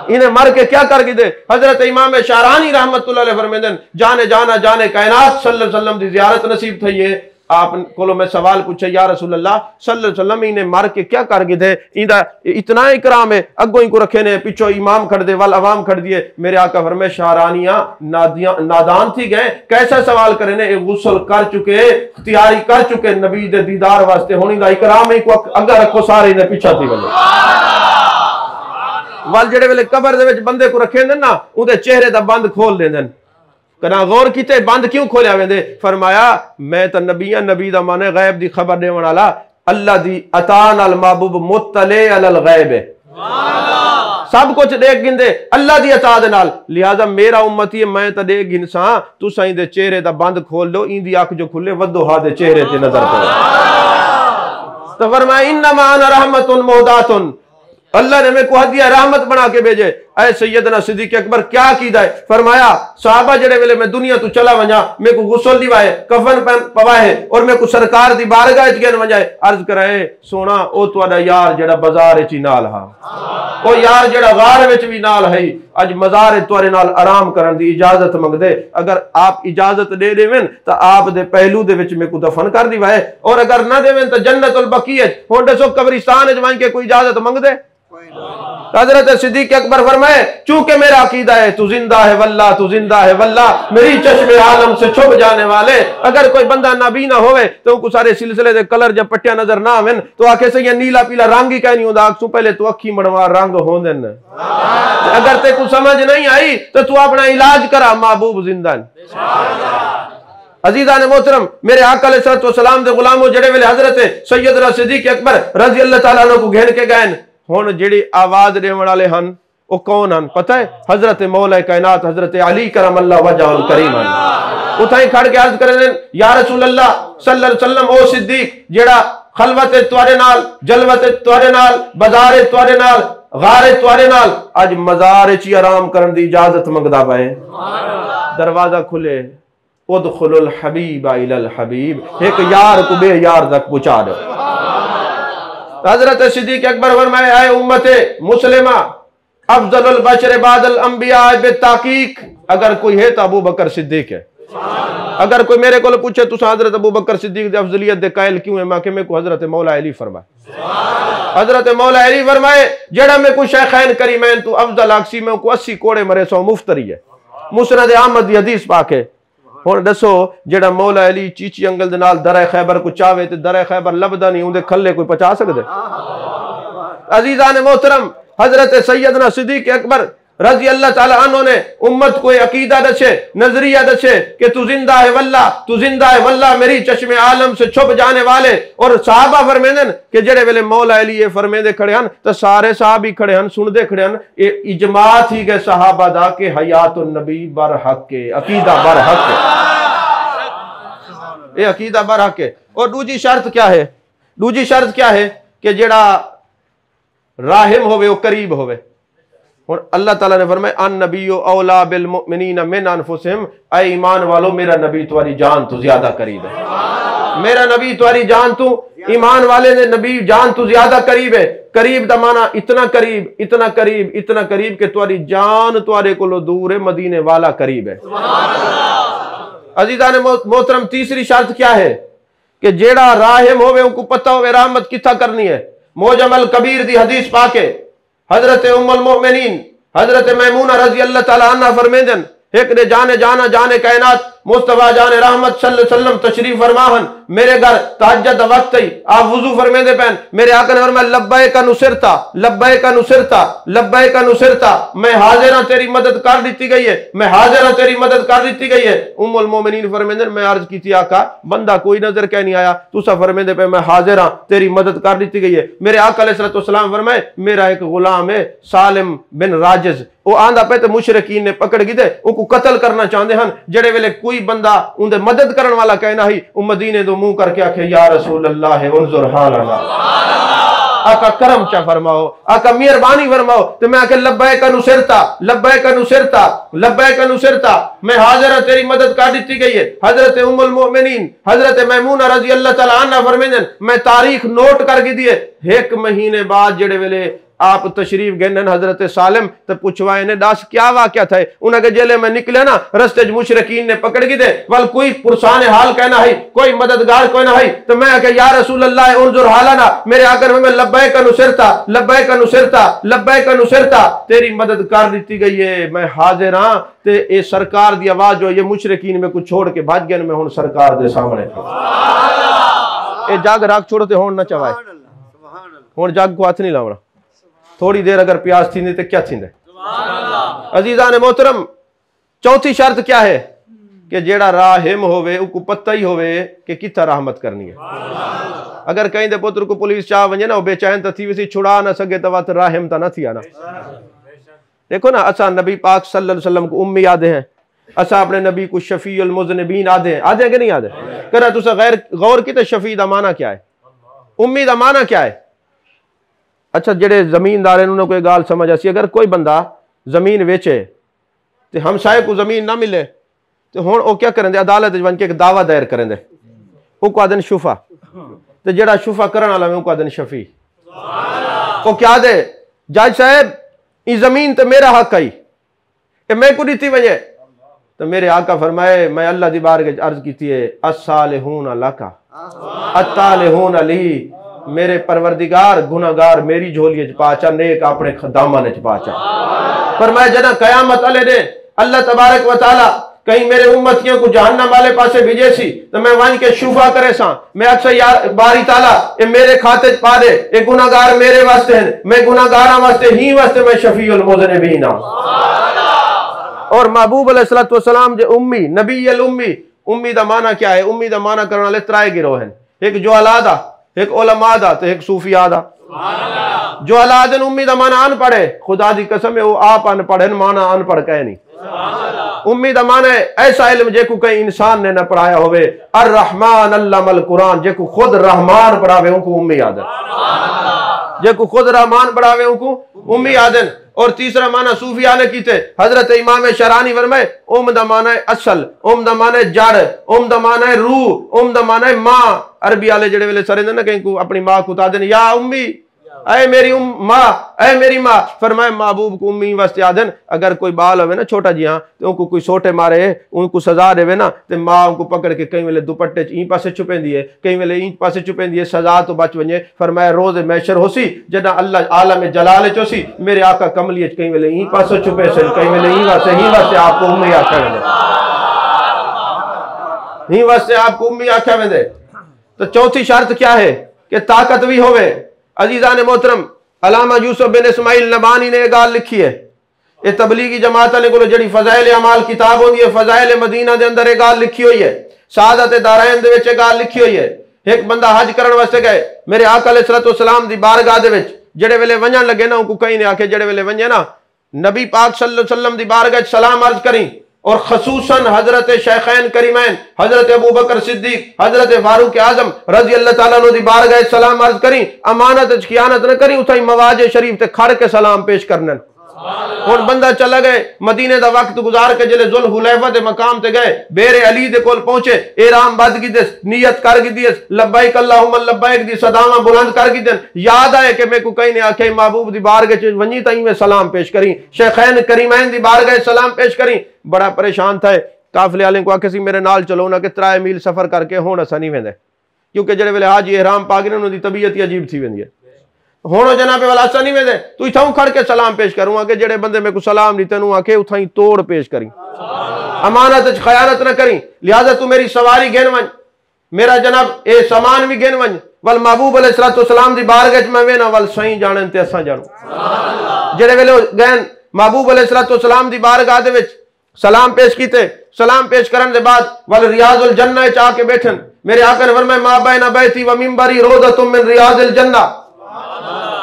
इन्हें मर के क्या कर गए? हजरत इमाम शारानी रहमतुल्लाह अलैह फरमांदन, जाने जाना जाने कायनात सल्लल्लाहु अलैहि वसल्लम दी ज़ियारत नसीब थई है। आप को मैं सवाल पूछे, या रसूल अल्लाह सल्लल्लाहु अलैहि वसल्लम इन्हें मर के क्या कर गए थे? इंदा इतना इकराम है, अगो इनको रखे ने, पिछो इमाम खड़ दे, वल अवाम खड़ दिए। मेरे आका फरमाए शारानियां नादान थी गए, कैसा सवाल करे ने? गुस्ल कर चुके, तैयारी कर चुके नबी दे दीदार वास्ते, होनी दा इकराम ही को अगर रखो सारे ने पीछा थी वजह वाल जेड़े वेले कबर दे विच बंदे को रखे ना, उहदे चेहरे दा बंद खोल देंदे। कना गौर कीते बंद क्यों खोलिया वेंदे? फरमाया मैं तो नबीया, नबी दा माने गैब दी खबर देवन वाला, अल्लाह दी अता नाल महबूब मुत्तले अलल गैब है, सब कुछ देख गिंदे अल्लाह दी अता दे नाल। लिहाजा मेरा उम्मती मैं तो देख गिनसा, तुसा इंदे चेहरे दा बंद खोल दो, इंदी अख जो खुले वदोहा दे चेहरे ते नजर पड़े। तो फरमाया इन्नमा अना रहमतुन मुहदातुन, अल्लाह ने मेरे को हदिया रहमत बना के भेजे। ऐ सैयदना सिद्दीक अकबर क्या कीदा है? फरमाया साहबा जेड़े वेले मैं दुनिया तू चला वजा, मेरे को गुस्ल दिवाए, कफन पवाए और मेरे को सरकार दी बारगाह च गन वजाए, अर्ज कराए सोना ओ तुहाडा यार जेड़ा बाजार च नाल हा, ओ यार जेड़ा गार विच भी नाल है, अज मजार तुहाडे नाल आराम करन दी इजाजत मंगदे। अगर आप इजाजत दे देवें तो आप दे पहलू दे विच मेरे को दफन कर दिवाए, और अगर ना देवें तो जन्नतुल बकी हुण दसो कब्रिस्तान च वहीं के कोई इजाजत मंगदे? हजरत सिद्दीक अकबर फरमाए चूंकि मेरा अकीदा है तू जिंदा है वल्लाह, तू जिंदा है वल्लाह, मेरी चश्मे आलम से छुप जाने वाले। अगर कोई बंदा नबी ना होवे तो उनको सारे सिलसिले दे कलर जब पट्टियां नजर ना आवें तो आखे से ये नीला पीला रंग ही कहीं नहीं होता, अक्सू पहले तो अखी मड़वा रंग होंदे न। अगर ते को समझ नहीं आई तो तू अपना इलाज करा, महबूब जिंदा अजीजा ने मोहतरम मेरे आका अलैहिस्सलाम दे गुलामों जेड़े वेले हजरत सैयदना सिद्दीक अकबर रजी अल्लाह तआला अन्हु को घेन के गए, हुण जेड़ी आवाज देने वाले हन वो कौन हन पता है? हजरत मौला कायनात हजरत अली करमल्लाहु वजहुल करीम हन। उठाई खड़ के अर्ज करे या रसूल अल्लाह सल्लल्लाहु अलैहि वसल्लम, ओ सिद्दीक जेड़ा खलवत तुआरे नाल, जलवत तुआरे नाल, बाजार तुआरे नाल, गारे तुआरे नाल आज मजार च आराम करन दी इजाजत मंगदा पए। दरवाजा खुले, उदखुलुल हबीब इलल हबीब, एक यार को बे यार तक पहुंचा दो। हजरत सिद्दीक अकबर फरमाए आए उम्मते मुस्लिमा अफजलुल बशर बादल अंबिया बेताकीक, अगर कोई है तो अबू बकर सिद्दीक है। अगर कोई मेरे को पूछे तुस हजरत अबू बकर सिद्दीक दी अफजलियत दे कायल क्यों है, मैं के मेरे को हजरत मौला अली फरमाए। हजरत मौला अली फरमाए जेड़ा मैं को शेखैन करीमैन तू अफजल अक्सी में को 80 कोड़े मरे 100 मुफ्तरी है। मुस्नद अहमद दी हदीस पाक है। हुण दसो जेड़ा मौला अली चीची अंगल दे नाल दरा खैबर को चावे ते दरा खैबर लभदा नहीं, उहदे खल्ले कोई पचा सकदे? अजीजा ने मोहतरम हजरत सैयदना सिद्दीक अकबर रजी अल्लाह ताला अन्हु ने उम्मत को अकीदा दसे, नजरिया दसे कि तू जिंदा है वल्लाह, तू जिंदा है वल्लाह, मेरी चश्मे आलम से छुप जाने वाले। और साहबा फरमेंदन कि जेड़े वेले मौला अली ये फरमेंदे खड़े हन तो सारे साहबी खड़े हन, सुनदे खड़े हन। ये इजमा थी गए सहाबा दा के हयातुन नबी बरहक के, अकीदा बरहक है, ये अकीदा बरहक है। और दूजी शर्त क्या है? दूजी शर्त क्या है कि जेड़ा राहिम होवे वो करीब होवे। और अल्लाह ताला ने फरमाया अन नबियो औला बिल मुमिनीन मिन अनफुसिहिम, ऐ ईमान वालों मेरा नबी तुम्हारी जान तो ज्यादा करीब है। मेरा नबी तुम्हारी जान तू, ईमान वाले ने नबी जान तू ज्यादा करीब है। करीब दा माना इतना करीब, इतना करीब, इतना करीब कि तुम्हारी जान तुम्हारे को दूर है, मदीने वाला करीब है। अजीजा ने मोहतरम तीसरी शर्त क्या है कि जेड़ा राहिम होवे उनको पता होवे रहमत किथा करनी है। मोजमल कबीर दी हदीस पाके हजरत उम्मुल मोमिनीन हजरत मैमूना रजी अल्लाह ताला अन्हा फरमेंदन एक ने जाने जाना जाने कायनात मुस्तफा जाने रहमत सल्लल्लाहु अलैहि वसल्लम तशरीफ फरमाहन मेरे घर तहज्जुद वक्त ही आप वुजू फरमेंदे पैन, मेरे आका ने फरमाया लब्बैक नुसिरता, लब्बैक नुसिरता, लब्बैक नुसिरता, मैं हाजिर हां तेरी मदद कर दी गई है, मैं हाजिर हां तेरी मदद कर दी गई है। उम्मुल मोमिनीन फरमेंदन मैं अर्ज की थी आका बंदा कोई नजर कह नहीं आया, तुसा फरमेंदे पे मैं हाजिर हां तेरी मदद कर दी गई है। मेरे आका अलैहिस्सलातु वस्सलाम फरमाए मेरा एक गुलाम है सालिम बिन राजिज, वो आंदा पे तो मुशरिकीन ने पकड़ गए उनको कत्ल करना चाहते हैं। जेड़े वेले कोई बंदा उनके मदद करने वाला कहना ही मदीने तो मुंह करके आखे या रसूल अल्लाह उन्जुर हालना, आका करम चा फरमाओ, आका मेहरबानी फरमाओ। तो मैं आके लब्बैक नुसिरता, लब्बैक नुसिरता, लब्बैक नुसिरता, मैं हाजिर तेरी मदद कर दी गई है। हजरत उम्मुल मोमिनीन हजरत मैमूना रजी अल्लाह तआला अन्हा फरमांदन, मैं तारीख नोट करके दिए। एक महीने बाद जेड़े वेले आप तशरीफ गए हजरत सालिम तो पूछवाए ने दस क्या वाक्या था। उन्हें जेले में निकले ना, रस्ते मुशरकीन ने पकड़ के दे, वल कोई पुरसान हाल कहना है, कोई मददगार कोई ना है। तो मैं आके या रसूल अल्लाह उनजुर हालाना, मेरे आकर में लब्बैक नुसिरता, लब्बैक नुसिरता, लब्बैक नुसिरता, तेरी मदद कर दी गई है, मैं हाजिर हाँ। ते ये सरकार दी आवाज जो ये मुशरकीन में कुछ छोड़ के भाग गए, मैं हुन सरकार दे सामने ये जग रख छोड़ते होन ना चवाए, हुन जग को हाथ नहीं लावना। थोड़ी देर अगर प्यास थी तो क्या थी। अजीजा ने मोहतरम, चौथी शर्त क्या है कि जेड़ा राहिम होवे उको पता ही होवे कि कितना रहमत करनी है। अगर कहीं दे पुत्र को पुलिस चाह वजे ना बेचैन तो थी वैसी छुड़ा ना सके तो वत राहिम तो ना थी आना। देखो ना, असा नबी पाक सल्लल्लाहु अलैहि वसल्लम को उम्मी आदे हैं, असा अपने नबी को शफीउल मुज़निबीन आदे हैं, आदे कि नहीं आदे? करा तुसा गैर गौर की तो शफी दा माना क्या है, उम्मी दा माना क्या है? अच्छा, जेड़े जमीनदार हैं उन्हें कोई गाल समझ आसी, अगर कोई बंदा जमीन वेचे तो हमसाए को जमीन ना मिले तो हुण वो क्या करेंगे, अदालत बन के एक दावा दायर करेंगे, वो आदन शुफा, तो जेड़ा शुफा करने वाला वो आदन शफी। वो क्या दे, जज साहब ये जमीन तो मेरा हक आई, मैं को दी वजे। तो मेरे आका फरमाए, मैं अल्लाह दी बारगाह अर्ज की है, अस्सालिहून लका अत्तालिहून अली, मेरे परवरदिगार गुनाहगार मेरी झोली च पाचा, नेक अपने दामन च पाचा। पर मैं जना कयामत अले दे अल्लाह तबारक व तआला कहीं मेरे उम्मतियों को जहन्नम वाले पासे भेजे सी तो मैं वन के शुफा करे सा, मैं अक्सर यार बारी ताला ये मेरे खाते च पा दे, ये गुनाहगार मेरे वास्ते हैं, मैं गुनाहगारां वास्ते ही वास्ते मैं शफीउल मुज़निबीन हां। और महबूब अलैहिस्सलातु वस्सलाम जे उम्मी नबी अल उम्मी, उम्मी दा माना क्या है? उम्मी दा माना करने वाले त्राए गिरोह हैं, एक जो औलादा, एक उलमा दा तो एक सूफिया दा। जो औलाद उम्मी दा माना अनपढ़ है, खुदा दी कसम है वो आप अनपढ़ है, माना अनपढ़ कहे नहीं। उम्मी दा माना है ऐसा इल्म जेको कहीं इंसान ने न पढ़ाया होवे, अर रहमान अल्लमल कुरान, जेको खुद रहमान पढ़ावे उनको उम्मी आदन, जेको खुद रहमान पढ़ावे उनको उम्मी आदन। और तीसरा माना सूफिया ने कीते, हजरत इमाम शरानी फरमाए, उम दा माना है असल, उम दा माना है जड़, उम दा माना है रूह, उम दा माना है मां। अरबी वाले जेड़े वेले सरेंदे ना कहीं को अपनी मां को उतार देन, या उम्मी, ऐ मेरी माँ, ऐ मेरी माँ। फरमाए महबूब को उम्मी वास्ते आदन, अगर कोई बाल होवे ना छोटा जी हाँ तो उनको कोई सोटे मारे उनको सजा देवे ना तो माँ उनको पकड़ के कई वेले दुपट्टे च ई पासे छुपेंदी है, कई वेले ई पासे छुपेंदी है, सजा तो बच वने। फरमाए रोज़ मैशर होसी जदा अल्लाह आलम जलाल चोसी, मेरे आका कमली कई वेले ई पासे छुपे से, कई वेले ई वास्ते आपको उम्मी आख्या वेंदे, ही वास्ते आपको उम्मी आख्या वेंदे। तो चौथी शर्त क्या है कि ताकत भी होवे। अजीजा ने मोहतरम, अलामा यूसुफ बिन इस्माइल नबानी ने गाल लिखी है, ये तबलीगी जमात वाले को जड़ी फजाइल अमाल किताब होती है, फजाइल मदीना के अंदर एक गाल लिखी हुई है, सादत दारैन दे विच गाल लिखी हुई है। एक बंदा हज करने वास्ते गए, मेरे आका अलैहिस्सलातु वस्सलाम दी बारगाह दे विच जेड़े वेले वंजन लगे ना उनको कहीं ने आखे जेड़े वेले वंजे ना नबी पाक सल्लल्लाहु अलैहि वसल्लम दी बारगाह सलाम अर्ज करी, और खसूसन हजरत शेखैन करीमैन हजरत अबू बकर सिद्दीक हजरत फारूक आजम रजी अल्लाह तआला अन्हु दी बारगाह सलाम अर्ज करी, अमानत च खियानत न करी, उठाई मवाजे शरीफ ते खड़ के सलाम पेश करने। और बंदा चला गए मदीने दा वक्त गुजार के जिले जुल हुलैफा दे मकाम ते गए, बेरे अली दे कोल पहुंचे, एराम बद की दिस नियत कर की दिस, लब्बैक अल्लाहुम्मा लब्बैक दी सदावा बुलंद कर की दिन। याद आए कि मैं को कहीं ने आखे महबूब दी बारगाह च वनी तई में सलाम पेश करी, शेखैन करीमैन दी बारगाह सलाम पेश करी। बड़ा परेशान था, काफिले वाले को आखे सी मेरे नाल चलो ना कि 3 मील सफर करके हुण असा नहीं वेंदे, क्योंकि जेड़े वेले हाजी एहराम पा गए उन्हां दी तबीयत ही अजीब थी वेंदी है। हुण जनाबे वाला असा नहीं वेंदे, तू इथां खड़ के सलाम पेश करूंगा कि जेड़े बंदे मेरे को सलाम नहीं तेनू आखे उथां तोड़ पेश करी, अमानत च खयानत न करी, लिहाजा तू मेरी सवारी गिन वन, मेरा जनाब ए सामान भी गिन वन। वल महबूब अलैहिस्सलातु वस्सलाम दी बारगाह च मैं वेना वल सही जानन ते असा जानू। जेड़े वेले गए महबूब अलैहिस्सलातु वस्सलाम दी बारगाह दे विच सलाम पेश कीते, सलाम पेश करने के बाद वल रियाजुल जन्नह च आके बैठन, मेरे आका ने फरमाया मा बैना बैती व मिंबरी रोज़तुम मिन रियाजिल जन्नह,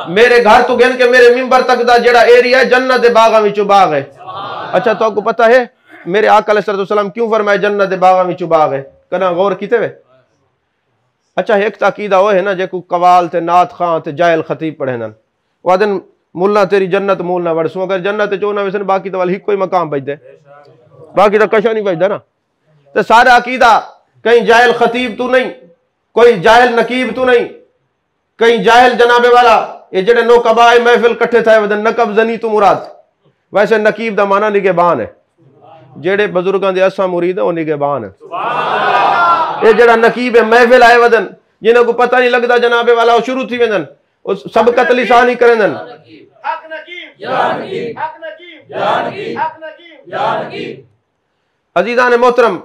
मेरे घर तो गिन के मेरे मिंबर तक दा जेड़ा एरिया है जन्नत दे बागां विचों बाग है। अच्छा तो आपको पता है मेरे आका अलैहिस्सलाम क्यों फरमाया जन्नत दे बागां विचों बाग है? कदा गौर कीते वे? अच्छा एक ताकीदा वो है ना जेको कवाल ते नात खां ते जायल खतीब पढ़े न वो दिन मुल्ला तेरी जन्नत मूल ना वड़सू अगर जन्नत चो ना वैसे बाकी तो वाल ही कोई मकाम बजदे बाकी तो कशा नहीं बजदा ना तो सारा अकीदा कहीं जायल खतीब तू नहीं कोई जायल नकीब तू नहीं कहीं जायल जनाबे वाला ये जेड़े नो कबाए महफिल कट्ठे थे वदन नकब जनी तू मुराद वैसे नकीब दा माना निगहबान है जेड़े बुजुर्गों दे असा मुरीद है वो निगहबान है ये जड़ा नकीब है महफिल आए वदन जिन्हें को पता नहीं लगता जनाबे वाला वो शुरू थी वेंदन सब कत्ल लिसान ही करेंदन अजीज़ान मोहतरम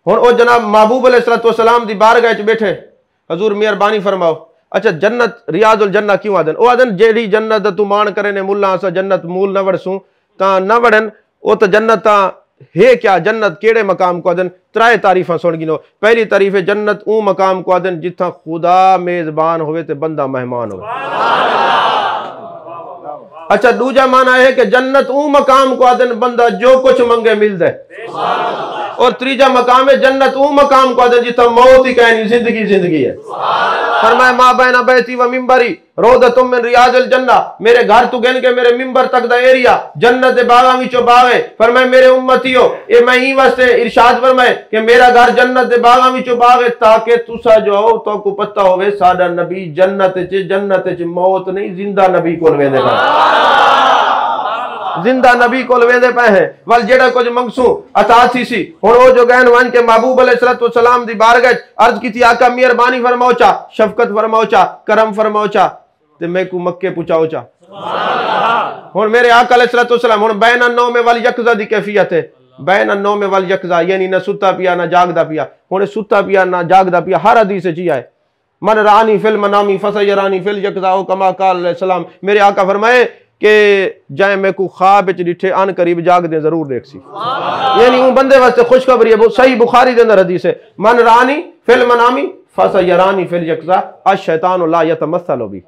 हुन ओ जनाब महबूब अलैहिस्सलाम दी बारगाह च बैठे हजूर मेहरबानी फरमाओ अच्छा जन्नत रियाजुल जन्ना क्यों आदन ओ आदन जेड़ी जन्नत तू मान करे ने मुल्ला असा जन्नत मूल न वड़सूं ता न वड़न ओ तो जन्नत ता है क्या जन्नत केड़े मकाम को आदन त्राए तारीफा सुन गिनो पहली तारीफ है जन्नत ऊ मकाम को आदन जिथा खुदा मेजबान होवे ते बंदा मेहमान होवे अच्छा दूजा माना है कि जन्नत ऊ मकाम को आदन बंदा जो कुछ मंगे मिल दे और तीजा मकाम है जन्नत ऊ मकाम को आदन जिथा मौत ही कहनी जिंदगी जिंदगी है फरमाए मा बैना बैती व मिंबरी रोदतुम मिन रियाजिल जन्ना मेरे घर तू गन के मेरे मिंबर तक दा एरिया जन्नत दे बागां विचों बाग है फरमाए मेरे उम्मतियो ए मैं ही वास्ते इरशाद फरमाए कि मेरा घर जन्नत दे बागां विचों बाग है ताकि तुसा जो हो तो को पता होवे साडा नबी जन्नत च मौत नहीं जिंदा नबी कोल वेंदे जिंदा नबी कोल वेंदे पे है वल जेड़ा कुछ मंगसू अता थी सी हुन ओ जो गहन वन के महबूब अलैहिस्सलाम दी बारगाह अर्ज कीती आका मेहरबानी फरमाओ चा शफकत फरमाओ चा करम फरमाओ चा ते मैं को मक्के पहुंचाओ चा हुन मेरे आका अलैहिस्सलाम हुन बैन नौ में वल यकजा दी कैफियत है बैन नौ में वल यकजा यानी ना सुता पिया ना जागदा पिया हुन सुता पिया ना जागदा पिया हर हदीस च ही है मन रानी फिल मनामी फसयरानी फिल यकजा ओ कमा काल अलैहिस्सलाम मेरे आका फरमाए के जाए मैं को ख्वाब च डिठे अन करीब जाग दे जरूर देख सी यानी वो बंदे वास्ते खुशखबरी है वो सही बुखारी दे अंदर हदीस है मन रानी फिल मनामी फसयरानी फिल यकजा अश शैतान ला यतमस्सलु बी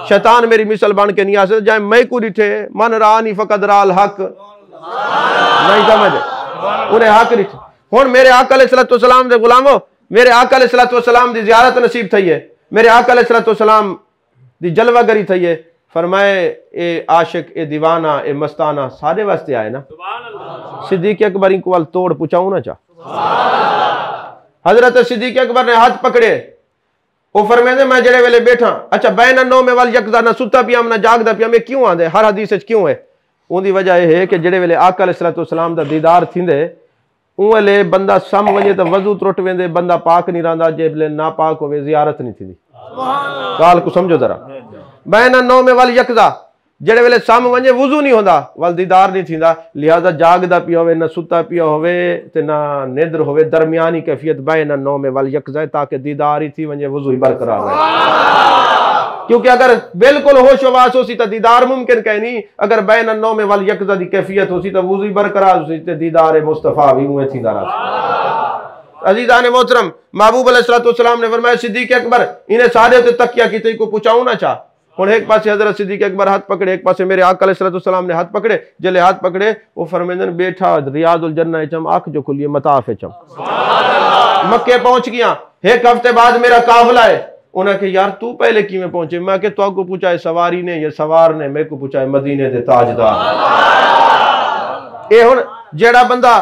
शैतान मेरी मिसल बन के नहीं आ सकता जाए मैं को डिठे मन रानी फकद राल हक नहीं समझ उन्हें हक डिठे हुन मेरे आका अलैहिस्सलाम दे गुलामो मेरे आका अलैहिस्सलाम दी ज़ियारत नसीब थई है मेरे आका अलैहिस्सलाम दी जलवागरी थई है फरमाए ए आशिक ए दीवाना ए मस्ताना सारे वास्ते आए ना सिद्दीक अकबर को वाल तोड़ पुचाऊं ना चा हजरत सिद्दीक अकबर ने हाथ पकड़े वो फरमाते मैं जेड़े वेले बैठा अच्छा बैन नौ में वाल यकजा ना सुता पिया ना जागदा पिया मैं क्यों आंदे हर हदीस क्यों है उनकी वजह यह है कि जेड़े वेले आका अलैहिस्सलाम दा दीदार थींदे उन वेले बंदा सम वजे तो वजू त्रुट वेंदे बंदा पाक नहीं रहंदा जे वेले ना पाक होवे ज़ियारत नहीं थींदी गाल को समझो जरा बैन नौ में वल यकजा जेड़े वेले सम वजे वुजू नहीं होंदा वल दीदार नहीं थींदा लिहाजा जागदा पिया होवे ना सुता पिया होवे ते ना निद्र होवे दरमियानी कैफियत बैन नौ में वल यकजा ताकि दीदार ही थी वजे वुजू ही बरकरार रहे क्योंकि अगर बिल्कुल होश वास होसी तो दीदार मुमकिन कह नहीं अगर बैन नौ में वल यकजा दी कैफियत होसी तो वुजू ही बरकरार होसी ते दीदार मुस्तफा भी हुए थींदा रहा अजीज़ान मोहतरम महबूब अलैहिस्सलाम ने फरमाया सिद्दीक अकबर इन्हें सारे ते तकिया की को पूछाऊं ना चा हुन एक पासे हजरत सिद्दीक अकबर हाथ पकड़े एक पासे मेरे आका अलैहिस्सलाम ने हाथ पकड़े जले हाथ पकड़े वो फरमांदन बैठा रियाजुल जन्ना चम आंख जो खुली मताफ चम मक्के पहुंच गया एक हफ्ते बाद मेरा काफिला है उन्हें कहा यार तू पहले किवें पहुंचे मैं के तो को पूछा है सवारी ने या सवार ने मैं को पूछा है मदीने दे ताजदार ए हुन जेड़ा बंदा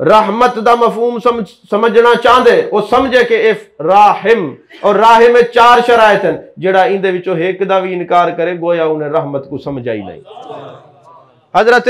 रहमत दा मफहूम समझना चाहते वो समझे कि इफ राहिम और राहिम में चार शरायत हैं जेड़ा इंदे विचों एक दा भी इनकार करे गोया उन्हें रहमत को समझा ही नहीं हजरत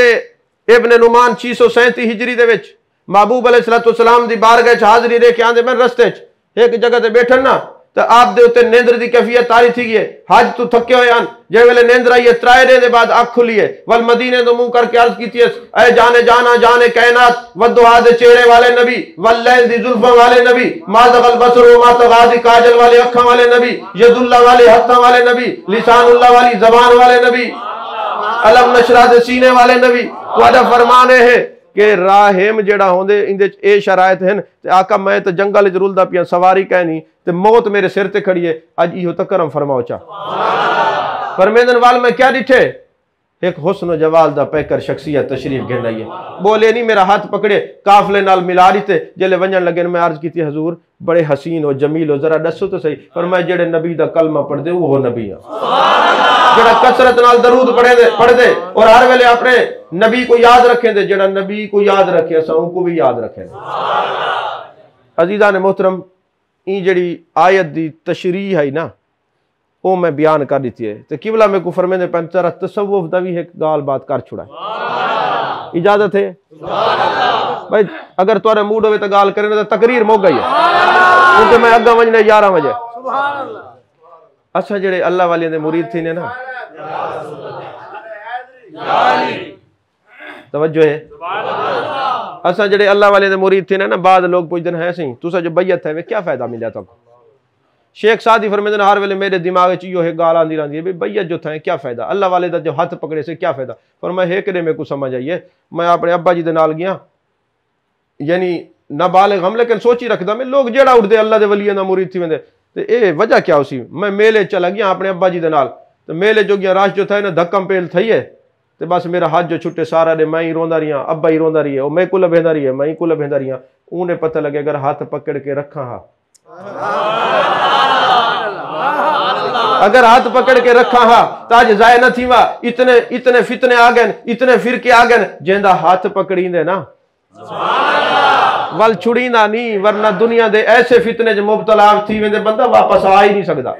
इब्न नुमान 637 हिजरी दे विच महबूब अलैहिस्सलाम दी बारगाह च हाज़री दे के आंदे मैं रस्ते च एक जगह ते बैठन ना तो आप दे उत्ते नींदर दी कैफियत तारी थी गई हज तू थके हुए हैं जे वेले नींदर आई है त्राए दे बाद आंख खुली है वल मदीने तो मुंह करके अर्ज की थी ऐ जाने जाना जाने कायनात वद्दुहा दे चेहरे वाले नबी वल लैल दी जुल्फों वाले नबी मा तगल बसर व मा तगादी काजल वाले अखों वाले नबी यदुल्लाह वाले हत्थों वाले नबी लिसानुल्लाह वाली जबान वाले नबी अलम नशरा दे सीने वाले नबी वादा फरमाने है कि राहिम जेड़ा होंदे इंदे ए शरायत हैं ते आका मैं तो जंगल च रुलदा पिया सवारी कहनी ते मौत मेरे सिर ते खड़ी है अज इहो तो करम फरमाओ चा फरमेंदन वाल मैं क्या डिठे एक हुस्न जवाल दा पैकर शख्सियत तशरीफ गिन आई है। बोले नहीं मेरा हाथ पकड़े काफले नाल मिला रही थे जेले वंजन लगे मैं अर्ज की हजूर बड़े हसीन हो जमील हो जरा दसो तो सही पर मैं जेड़े नबी दा कलमा पढ़ दे वो नबी हाँ जेड़ा कसरत नाल दरूद पढ़ दे और हर वेले अपने नबी को याद रखे दे जेड़ा नबी को याद रखे असा उनको भी याद रखे। अजीजा ने मोहतरम ई जड़ी आयत दी तशरीह है ना वो मैं बयान कर दी है तो किबला में को फरमाते पैन तेरा तसव्वुफ दा भी एक गाल बात कर छुड़ा इजाजत है भाई अगर तुम्हारा मूड हो तो गाल करे तो तकरीर मुक गई है क्योंकि मैं अग्गा वजने 11 बजे अच्छा जेड़े अल्लाह वाले दे मुरीद थी ने ना तवज्जो है अच्छा जेड़े अल्लाह वाले दे मुरीद थे ना बाद लोग पूछते हैं सही तुसा जो बैयत है वे क्या फायदा मिला तो शेख सादी फरमाते हैं हर वेले मेरे दिमाग च है गाल आंदी रहती है बैयत जो था क्या फायदा अल्लाह वाले दा जो हाथ पकड़े से क्या फायदा पर मैं एक ने मेरे को समझ आई है मैं अपने अब्बा जी दे नाल गया यानी नाबालिग हम लेकिन सोची रखदा मैं लोग जेड़ा उठदे अल्लाह दे वलियां दा मुरीद थी वेंदे ते ए वजह क्या उसी मैं मेले चला गया अपने अब्बा जी दे नाल तो मेले जो गया राश जो था ना धक्कम पेल थई है ते बस मेरा हाथ जो छुट्टे सारा दे मैं ही रोंदा रही अब्बा ही रोंदा रही मैं कुल भेंदा रही मैं ही कुल भेंदा रही उन्हें पता लगे अगर हाथ पकड़ के रखा हा अगर हाथ पकड़ के रखा हा ताज जाए न थी वा इतने फितने आ गए इतने फिरके आ गए जेंदा हाथ पकड़ींदे ना वल छुड़ींदा नहीं वरना दुनिया दे ऐसे फितने च मुबतला थी वेंदे बंदा वापस आ ही नहीं सकदा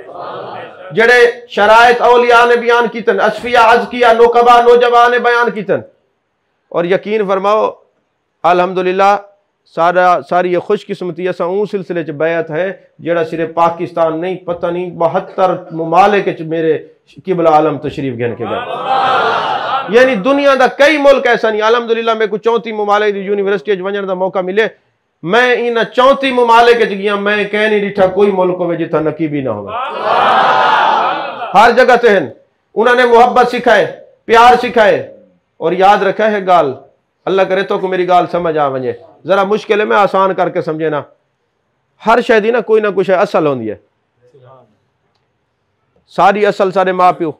जेड़े शरायत औलिया ने बयान कीतन असफिया अज़किया नौकबा नौजवान ने बयान कीतन और यकीन फरमाओ अल्हम्दुलिल्लाह सारी ये खुशकिस्मती असा ऊँ सिलसिले च बैत है जेड़ा सिर्फ पाकिस्तान नहीं पता नहीं 72 मुमालिक च मेरे किबला आलम तशरीफ गिन के गए यानी दुनिया दा कई मुल्क ऐसा नहीं अल्हम्दुलिल्लाह मेरे को 34 मुमालिक यूनिवर्सिटी वजन का मौका मिले मैं इन 34 मुमालिक च गया मैं कह नहीं डिठा कोई मुल्क हो जिथा नकीबी ना हो हर जगह ते हैं उन्होंने मोहब्बत सिखाए प्यार सिखाए और याद रखा है गाल अल्लाह करे तो को मेरी गाल समझ आ वजे जरा मुश्किल है मैं आसान करके समझे ना हर शायद ना कोई कुछ है असल होंगी है सारी असल सारे माँ प्यो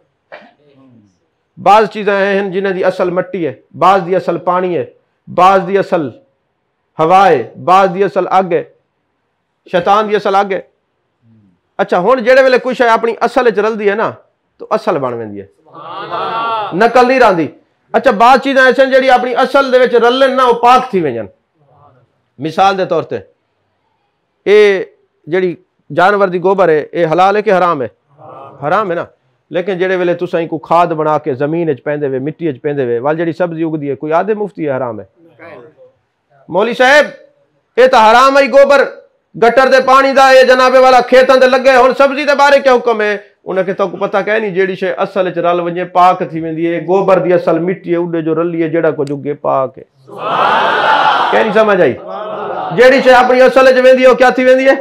बाज चीज़ें हैं जिन्हें दी असल मट्टी है बाज दी असल पानी है बाज दी असल हवा है बाज दी असल अग है शैतान दी असल अग है अच्छा हुण जेड़े वेले कुछ है अपनी असल च रलदी है ना तो असल बन वेंदी है नकल नहीं रही अच्छा बात चीज़ें ऐसे जी अपनी असल दे विच रलन ना वो पाक थी वजन मिसाल के तौर पर जी जानवर की गोबर है ये हलाल है कि हराम है हराम है ना लेकिन जेड़े वेले तुसां को खाद बना के जमीन पेंदे वे मिट्टी पेंदे वे वाल जी सब्जी उगती है कोई आधे मुफ्ती है हराम है मौली साहब ये तो हराम है गोबर गटर दे पानी दा ये जनाबे वाला खेतों दे लगे हुण सब्जी दे बारे क्या हुक्म है उनके तो पता कह नहीं जेड़ी शे असल च रल वजे पाक थी वेंदी है गोबर दी असल मिट्टी है उडे जो रली है जेड़ा कुछ उगे पाक है कह नहीं समझ आई जेड़ी शे अपनी असल च वेंदी है वो क्या थी वेंदी है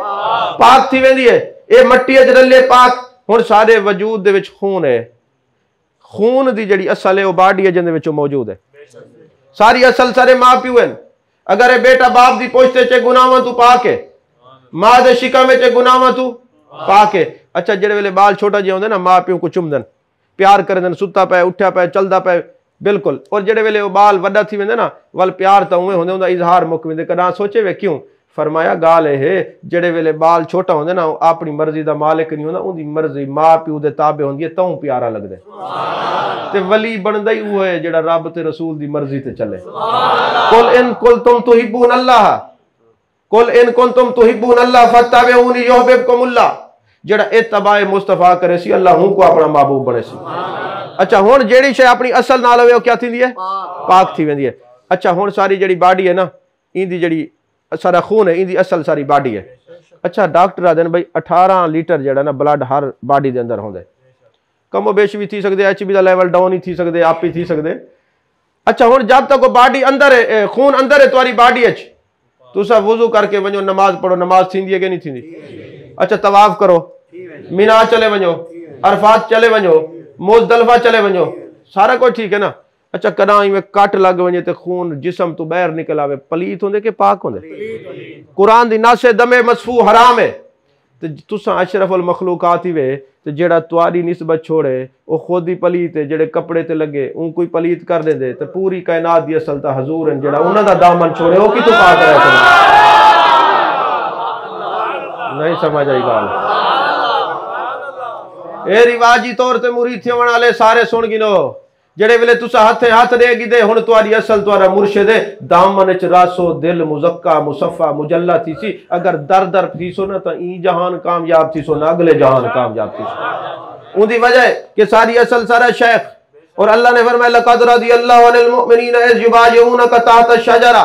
पाक थी वेंदी है ये मट्टी च रले पाक हुण सारे वजूद दे विच खून है खून दी जेड़ी असल है वो बाडी है जिंदे विच मौजूद है सारी असल सारे मां प्यो हैं अगर ये बेटा बाप दी पोछते च गुनाहां तू पाक है मां दे शिका में च गुनाहां तू पाक है अच्छा जेड़े वेले बाल छोटा जिहा होंदे ना मां प्यो को चुमदन प्यार करदन सुता पे उठा पे चलदा पे बिल्कुल और जेड़े वेले वो बाल वड्डा थी वेंदे ना वल प्यार तो उवें होंदे उंदा इजहार मुक वेंदे कदा सोचे वे क्यों फरमाया गाल है जेड़े वेले बाल छोटा होंदे ना अपनी मर्जी दा मालिक नहीं होंदा उंदी मर्जी मां प्यो दे ताबे होंदी है तों प्यारा लगदा ते वली बनदा ही वो है जेड़ा रब ते रसूल दी मर्जी ते चले कुल इन कुंतुम तुहिब्बून अल्लाह कुल इन कुंतुम तुहिब्बून अल्लाह फत्तबिऊनी युहिब्बुकुमुल्लाह जेड़ा इत्तबाए मुस्तफा करे सी अल्लाह हूं को अपना महबूब बने सी अच्छा हुण जेड़ी शे अपनी असल नाल होवे क्या थींदी है पाक थी वेंदी है अच्छा हुण सारी जेड़ी बॉडी है ना इंदी जेड़ी सारा खून है इंदी असल सारी बॉडी है अच्छा डॉक्टर आदन भाई 18 लीटर जेड़ा ना ब्लड हर बॉडी दे अंदर होंदा कमो बेश भी थी सकदे एचबी दा लेवल डाउन ही थी सकदे आप ही थी सकदे अच्छा हुण जब तक बॉडी अंदर है खून अंदर है तुम्हारी बॉडी अच तुसा वुजू करके वञो नमाज पढ़ो नमाज थींदी है कि नहीं थींदी अच्छा तवाफ करो मीना चले वञो अरफात चले वञो मुज़दलिफा चले वञो सारा कुछ ठीक है ना अच्छा कदा में कट लग वजे तो खून जिस्म तो बाहर निकल आवे पलीत होंदे कि पाक होंदे कुरान दी नासे दमे मसफू हराम है तो तुसा अशरफुल मखलूकात ही वे तो जेड़ा तुआरी निस्बत छोड़े वो खुद ही पलीत है, जेड़े कपड़े ते लगे उन कोई पलीत कर दे तो पूरी कायनात दी असल ता हजूर है, जेड़ा उन्हां दा दामन छोड़े वो कितों पाक रह सकदा। नहीं समझ आई गाल। ए रिवाजी तौर ते मुरीद थियण वाले सारे सुन गिनो, जेड़े वेले तुसा हथे हाथ दे गिदे हुण तुआरी असल तुआरा मुर्शिद है दामन च रासो दिल मुजक्का मुसफ़ा मुजल्ला थी सी। अगर दर दर थीसो ना तो ई जहान कामयाब थीसो ना अगले जहान कामयाब थीसो। उनकी वजह कि सारी असल सारा शेख और अल्लाह ने फरमाया लक़द रज़ियल्लाहु अनिल मुमिनीना इज़ युबायिऊनका तहत शजरा।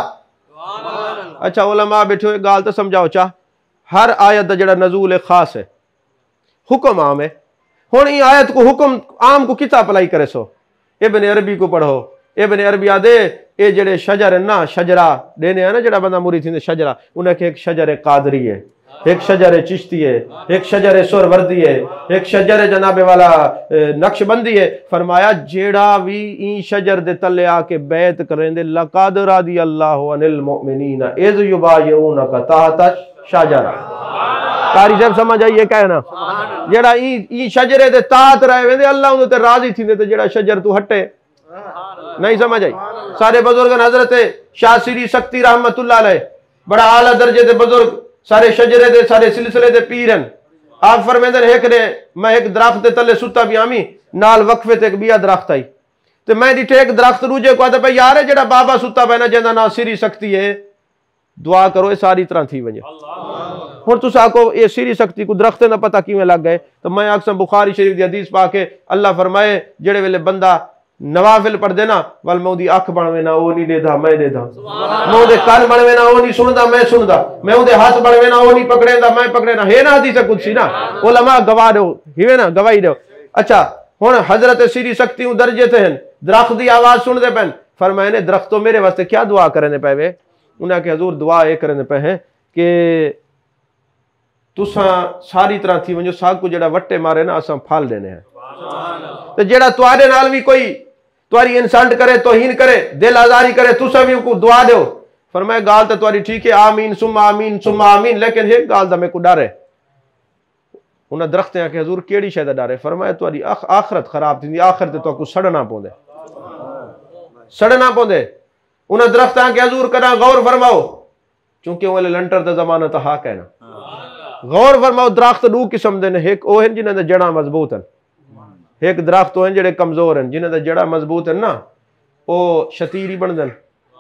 अच्छा उलमा बैठो एक गाल तो समझाओ चा, हर आयत दा जेड़ा नज़ूल है खास है, हुक्म आम है। हुण ई आयत को हुक्म आम को किता अप्लाई करे सो इब्न अरबी को पढ़ो। इब्न अरबी आदे ये जेड़े शजर है ना, शजरा देने है ना जेड़ा बंदा मुरीद थींदे शजरा, उनके एक शजर कादरी है, एक शजर चिश्ती है, एक शजर सुरवर्दी है, एक शजर जनाबे वाला नक्शबंदी है। फरमाया जेड़ा भी ई शजर दे तले आके बैत करेंदे लक़द रज़ियल्लाहु अनिल मुमिनीना इज़ युबायिऊनका तहत शजरा। कारी जब समझ आई ये कहना जेड़ा ई शजरे दे तात रहे वेंदे अल्लाह उन ते राजी थींदे ते जेड़ा शजर तू हटे नहीं समझ आई। सारे बुजुर्ग हजरत शाह सिरी सक्ती रहमतुल्लाह अलैह बड़ा आला दर्जे दे बुजुर्ग सारे शजरे दे सारे सिलसिले दे पीरन। आप फरमेंदे एक ने मैं एक दरख्त दे तले सुता भी आमी नाल वक्फे ते एक बिया दरख्त आई ते मैं डिठे एक दरख्त रूजे को आते पे यार जेड़ा बाबा सुता पे ना जेदा ना सिरी सक्ती है दुआ करो ये सारी तरह थी वजे। हुण तुस आखो ये सिरी सक्ती को दरख्त ना पता किवें लग गए तो मैं अक्सर बुखारी शरीफ दी हदीस पाके अल्लाह फरमाए जेड़े वेले बंदा नवाफिल पढ़ देना वल मैं उदी अख बनवे ना वो नहीं देदा मैं देदा, मैं उदे कान बनवे ना वो नहीं सुनदा मैं सुनदा, मैं उदे हाथ बनवे ना वो नहीं पकड़ेंदा मैं पकड़ेना है ना हदीस कुदसी ना उलमा गवाह दो हिवे ना गवाही दो। अच्छा हुण हजरत सिरी सक्ती दर्जे ते हैं दरख्त दी आवाज सुनदे पैन फरमाए ने दरख्तो मेरे वास्ते क्या दुआ करने पे वे। उन्हें के हजूर दुआ ये करने पे है कि तुसा सारी तरह थी वजो साग को जेड़ा वट्टे मारे ना असा फल देने हैं तो जेड़ा तुआरे नाल भी कोई तुआरी इंसल्ट करे तोहीन करे दिल आजारी करे तुसा भी उनको दुआ दो। फरमाया गाल तो तुआरी ठीक है आमीन सुम्मा आमीन लेकिन एक गाल दा मेरे को डर है। उन्हें दरख्त के हजूर केड़ी शय दा डर है। फरमाया तुआरी आखरत खराब थी आखिर ते तो सड़ना पौंदे सड़ना पौंदे। उन्हें दरख्त के हजूर कदा गौर फरमाओ क्योंकि वो लंटर दा जमाना तो हाक है ना गौर फरमाओ दरख्त दो किस्म दे ने एक ओ हैं जिन्हां दे जड़ा मजबूत हैं एक दरख्त हैं जेड़े कमजोर हैं जिन्हां दे जड़ा मजबूत हैं ना वो शतीरी बनदन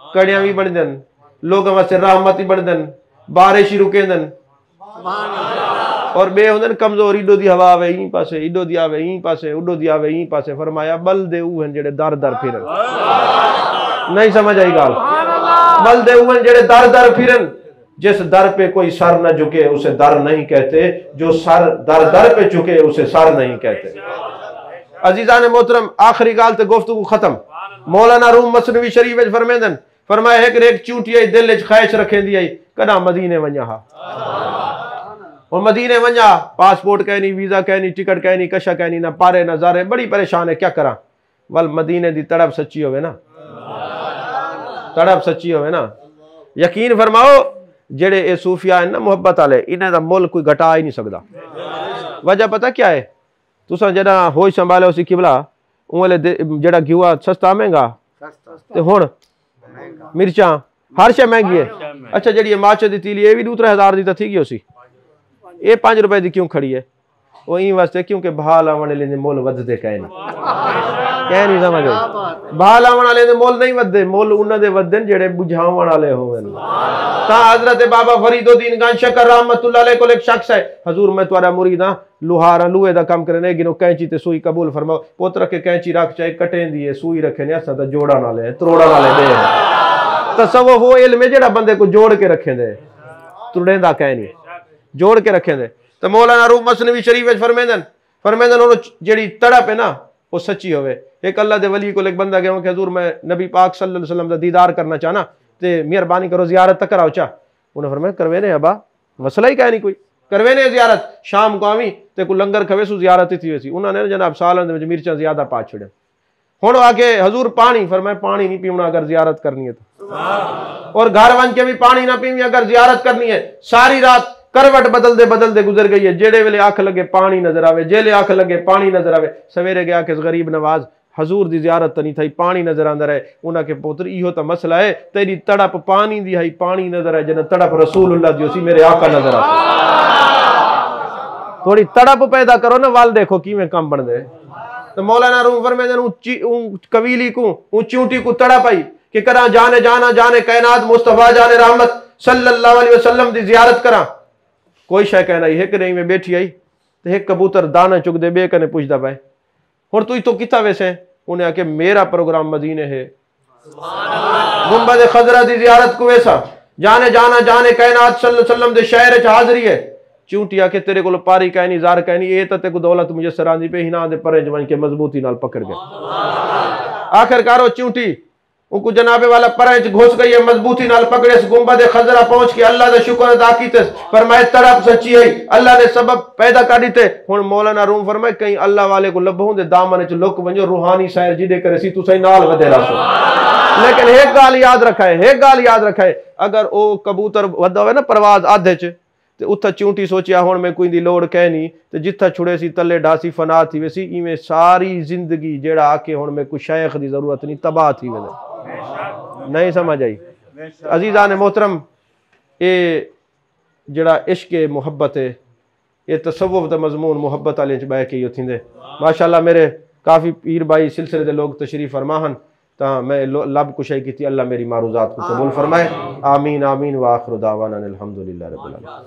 कड़ियां भी बनदन लोगों वास्ते रहमत ही बनदन बारिश ही रुकेंदन और बे होंदन कमजोर इडो दी हवा आवे ई पासे इडो दी आवे ई पासे उडो दी आवे ई पासे। फरमाया बल दे ऊ हैं जेड़े दर दर फिरन नहीं समझ आई गाल बल दे ऊ हैं जेड़े दर दर फिरन जिस दर पे कोई सर न झुके उसे दर नहीं कहते जो सर दर दर पे झुके उसे सर नहीं कहते। अजीजा ने मोहतरम आखिरी गाल ते गुफ्तगू खत्म। मौलाना रूम मसनवी शरीफ फरमेंदन फरमाया एक रेक चूंटी दिल च ख्वाहिश रखेंदी आई कदा मदीने वञा हा और मदीने वञा पासपोर्ट कहनी वीजा कहनी टिकट कहनी कशा कहनी ना पारे ना जारे बड़ी परेशान है क्या करा। वल मदीने दी तड़प सच्ची होवे ना तड़प सच्ची होवे ना यकीन फरमाओ जेड़े ए सूफिया है ना मुहब्बत वाले इन्हें दा मुल कोई घटा ही नहीं सकता। वजह पता क्या है तुसा जरा होश संभालो सी किबला उले जेड़ा घिवा सस्ता महंगा ते हुण मिर्चा हर शे महंगी है। अच्छा जेड़ी माचे दी तीली ये भी 2-3 दी थी गई सी ये 5 रुपए दी क्यों खड़ी है वो ई वास्ते क्योंकि भाव लावण वाले मुल वधदे कह नहीं समझ भाव लावण वाले दे मुल नहीं वधदे मुल उन्हां दे वधदे जेड़े बुझावण वाले होवन। ता हजरत बाबा फरीदुद्दीन गंज शकर रहमतुल्लाह अलैह को एक शख्स है हजूर मैं तुम्हारा मुरीद हां लुहारा लुहे दा काम करने गिनो कैंची ते सुई कबूल फरमाओ पुत्र के कैंची रख चाहे कटेंदी है सुई रखे ने असा तो जोड़ा नाले त्रोड़ा नाले दे तसव्वुफ वो इल्म है जेड़ा बंदे को जोड़ के रखेंदे त्रोड़ेंदा कह नहीं जोड़ के रखेंदे। तो मौलाना रूम मसनवी शरीफ फरमेंदन जेड़ी तड़प है ना वो सच्ची होवे। एक अल्लाह दे वली को एक बंदा गया कि हजूर मैं नबी पाक सल्लल्लाहु अलैहि वसल्लम दा दीदार करना चाहना ते मेहरबानी करो जियारत तक कराओ चा। उन्हें फरमाया करवे ने अबा मसला ही क्या नहीं कोई करवे ने जियारत शाम को आवी ते को लंगर खवे सु जियारत थी वैसी उन्होंने जनाब सालन दे विच मिर्चा ज्यादा पा छड़े हुण आके हजूर पानी फरमाया पानी नहीं पीवना अगर जियारत करनी है तो और घर वन के भी पानी ना पीवी अगर जियारत करनी है। सारी रात करवट बदल दे गुजर गई है। जेड़े वेले आंख लगे पानी नजर आवे, जेले आंख लगे पानी नजर आवे। सवेरे गया कि गरीब नवाज हजूर दी ज़ियारत तो नहीं थी, पानी नजर आंदा रहे। उन्हें के पुत्र इहो तो मसला है, तेरी तड़प पानी दी है, पानी नजर आए जन तड़प रसूलुल्लाह दी सी, मेरे आका नजर आ। थोड़ी तड़प पैदा करो ना, वाल देखो किवें काम बन दे। तो मौलाना रूम फरमाते कबीली को ऊंची को तड़प आई कि करा जाने जाना जाने कायनात मुस्तफा जाने रहमत सल्लल्लाहु अलैहि वसल्लम दी ज़ियारत करा। कोई शय कहना एक नहीं में बैठी आई तो एक कबूतर दाना चुग दे, बे कने पुछदा पाए हुण तू तो किथा वैसे। उन्हें आके मेरा प्रोग्राम मदीने है, गुंबद खजरा दी ज़ियारत को वैसा जाने जाना जाने कायनात सल्लल्लाहु अलैहि वसल्लम दे शहर च हाज़री है। चूंटी आके तेरे को पारी कहनी जार कहनी ये तो तेको दौलत मुझे सरांदी पे हिना दे परे जवन के मजबूती नाल पकड़ गए। आखिरकार वो चूंटी उनको जनाबे वाला परे च घुस गई है, मजबूती नाल पकड़े इस गुंबद खजरा पहुंच के अल्लाह दा शुक्र अदा कीते। फरमाए तड़प सच्ची है, अल्लाह ने सबब पैदा कर दिते। हुण मौलाना रूम फरमाए कहीं अल्लाह वाले को लभों दे दामन च लुक वंजो, रूहानी शायर जिदे करे सी तुसां नाल वधेरा सो। लेकिन एक गाल याद रखा है, एक गाल याद रखा है, अगर वो कबूतर वधा होवे ना परवाज आधे च ते उत्था चूंटी सोचिया हुण मैं कोई दी लोड़ कहनी ते जिथा छुड़े सी तले डासी फना थी वैसी इवें सारी जिंदगी जेड़ा आके हुण मैं कोई शेख दी जरूरत नहीं, तबाह थी वेंदे। नहीं समझ आई अजीज़ान मोहतरम, ये जड़ा इश्क मुहब्बत है, ये तसव्वुफ दा मजमून मुहब्बत वाले च बह के ही थींदे। माशाअल्लाह मेरे काफ़ी पीर भाई सिलसिले दे लोग तशरीफ फरमा हन, तां मैं लब कुशाई की अल्लाह मेरी मारूजात को कबूल फरमाए। आमीन आमीन व आखिर दावाना अनिल हम्दुलिल्लाहि रब्बिल आलमीन।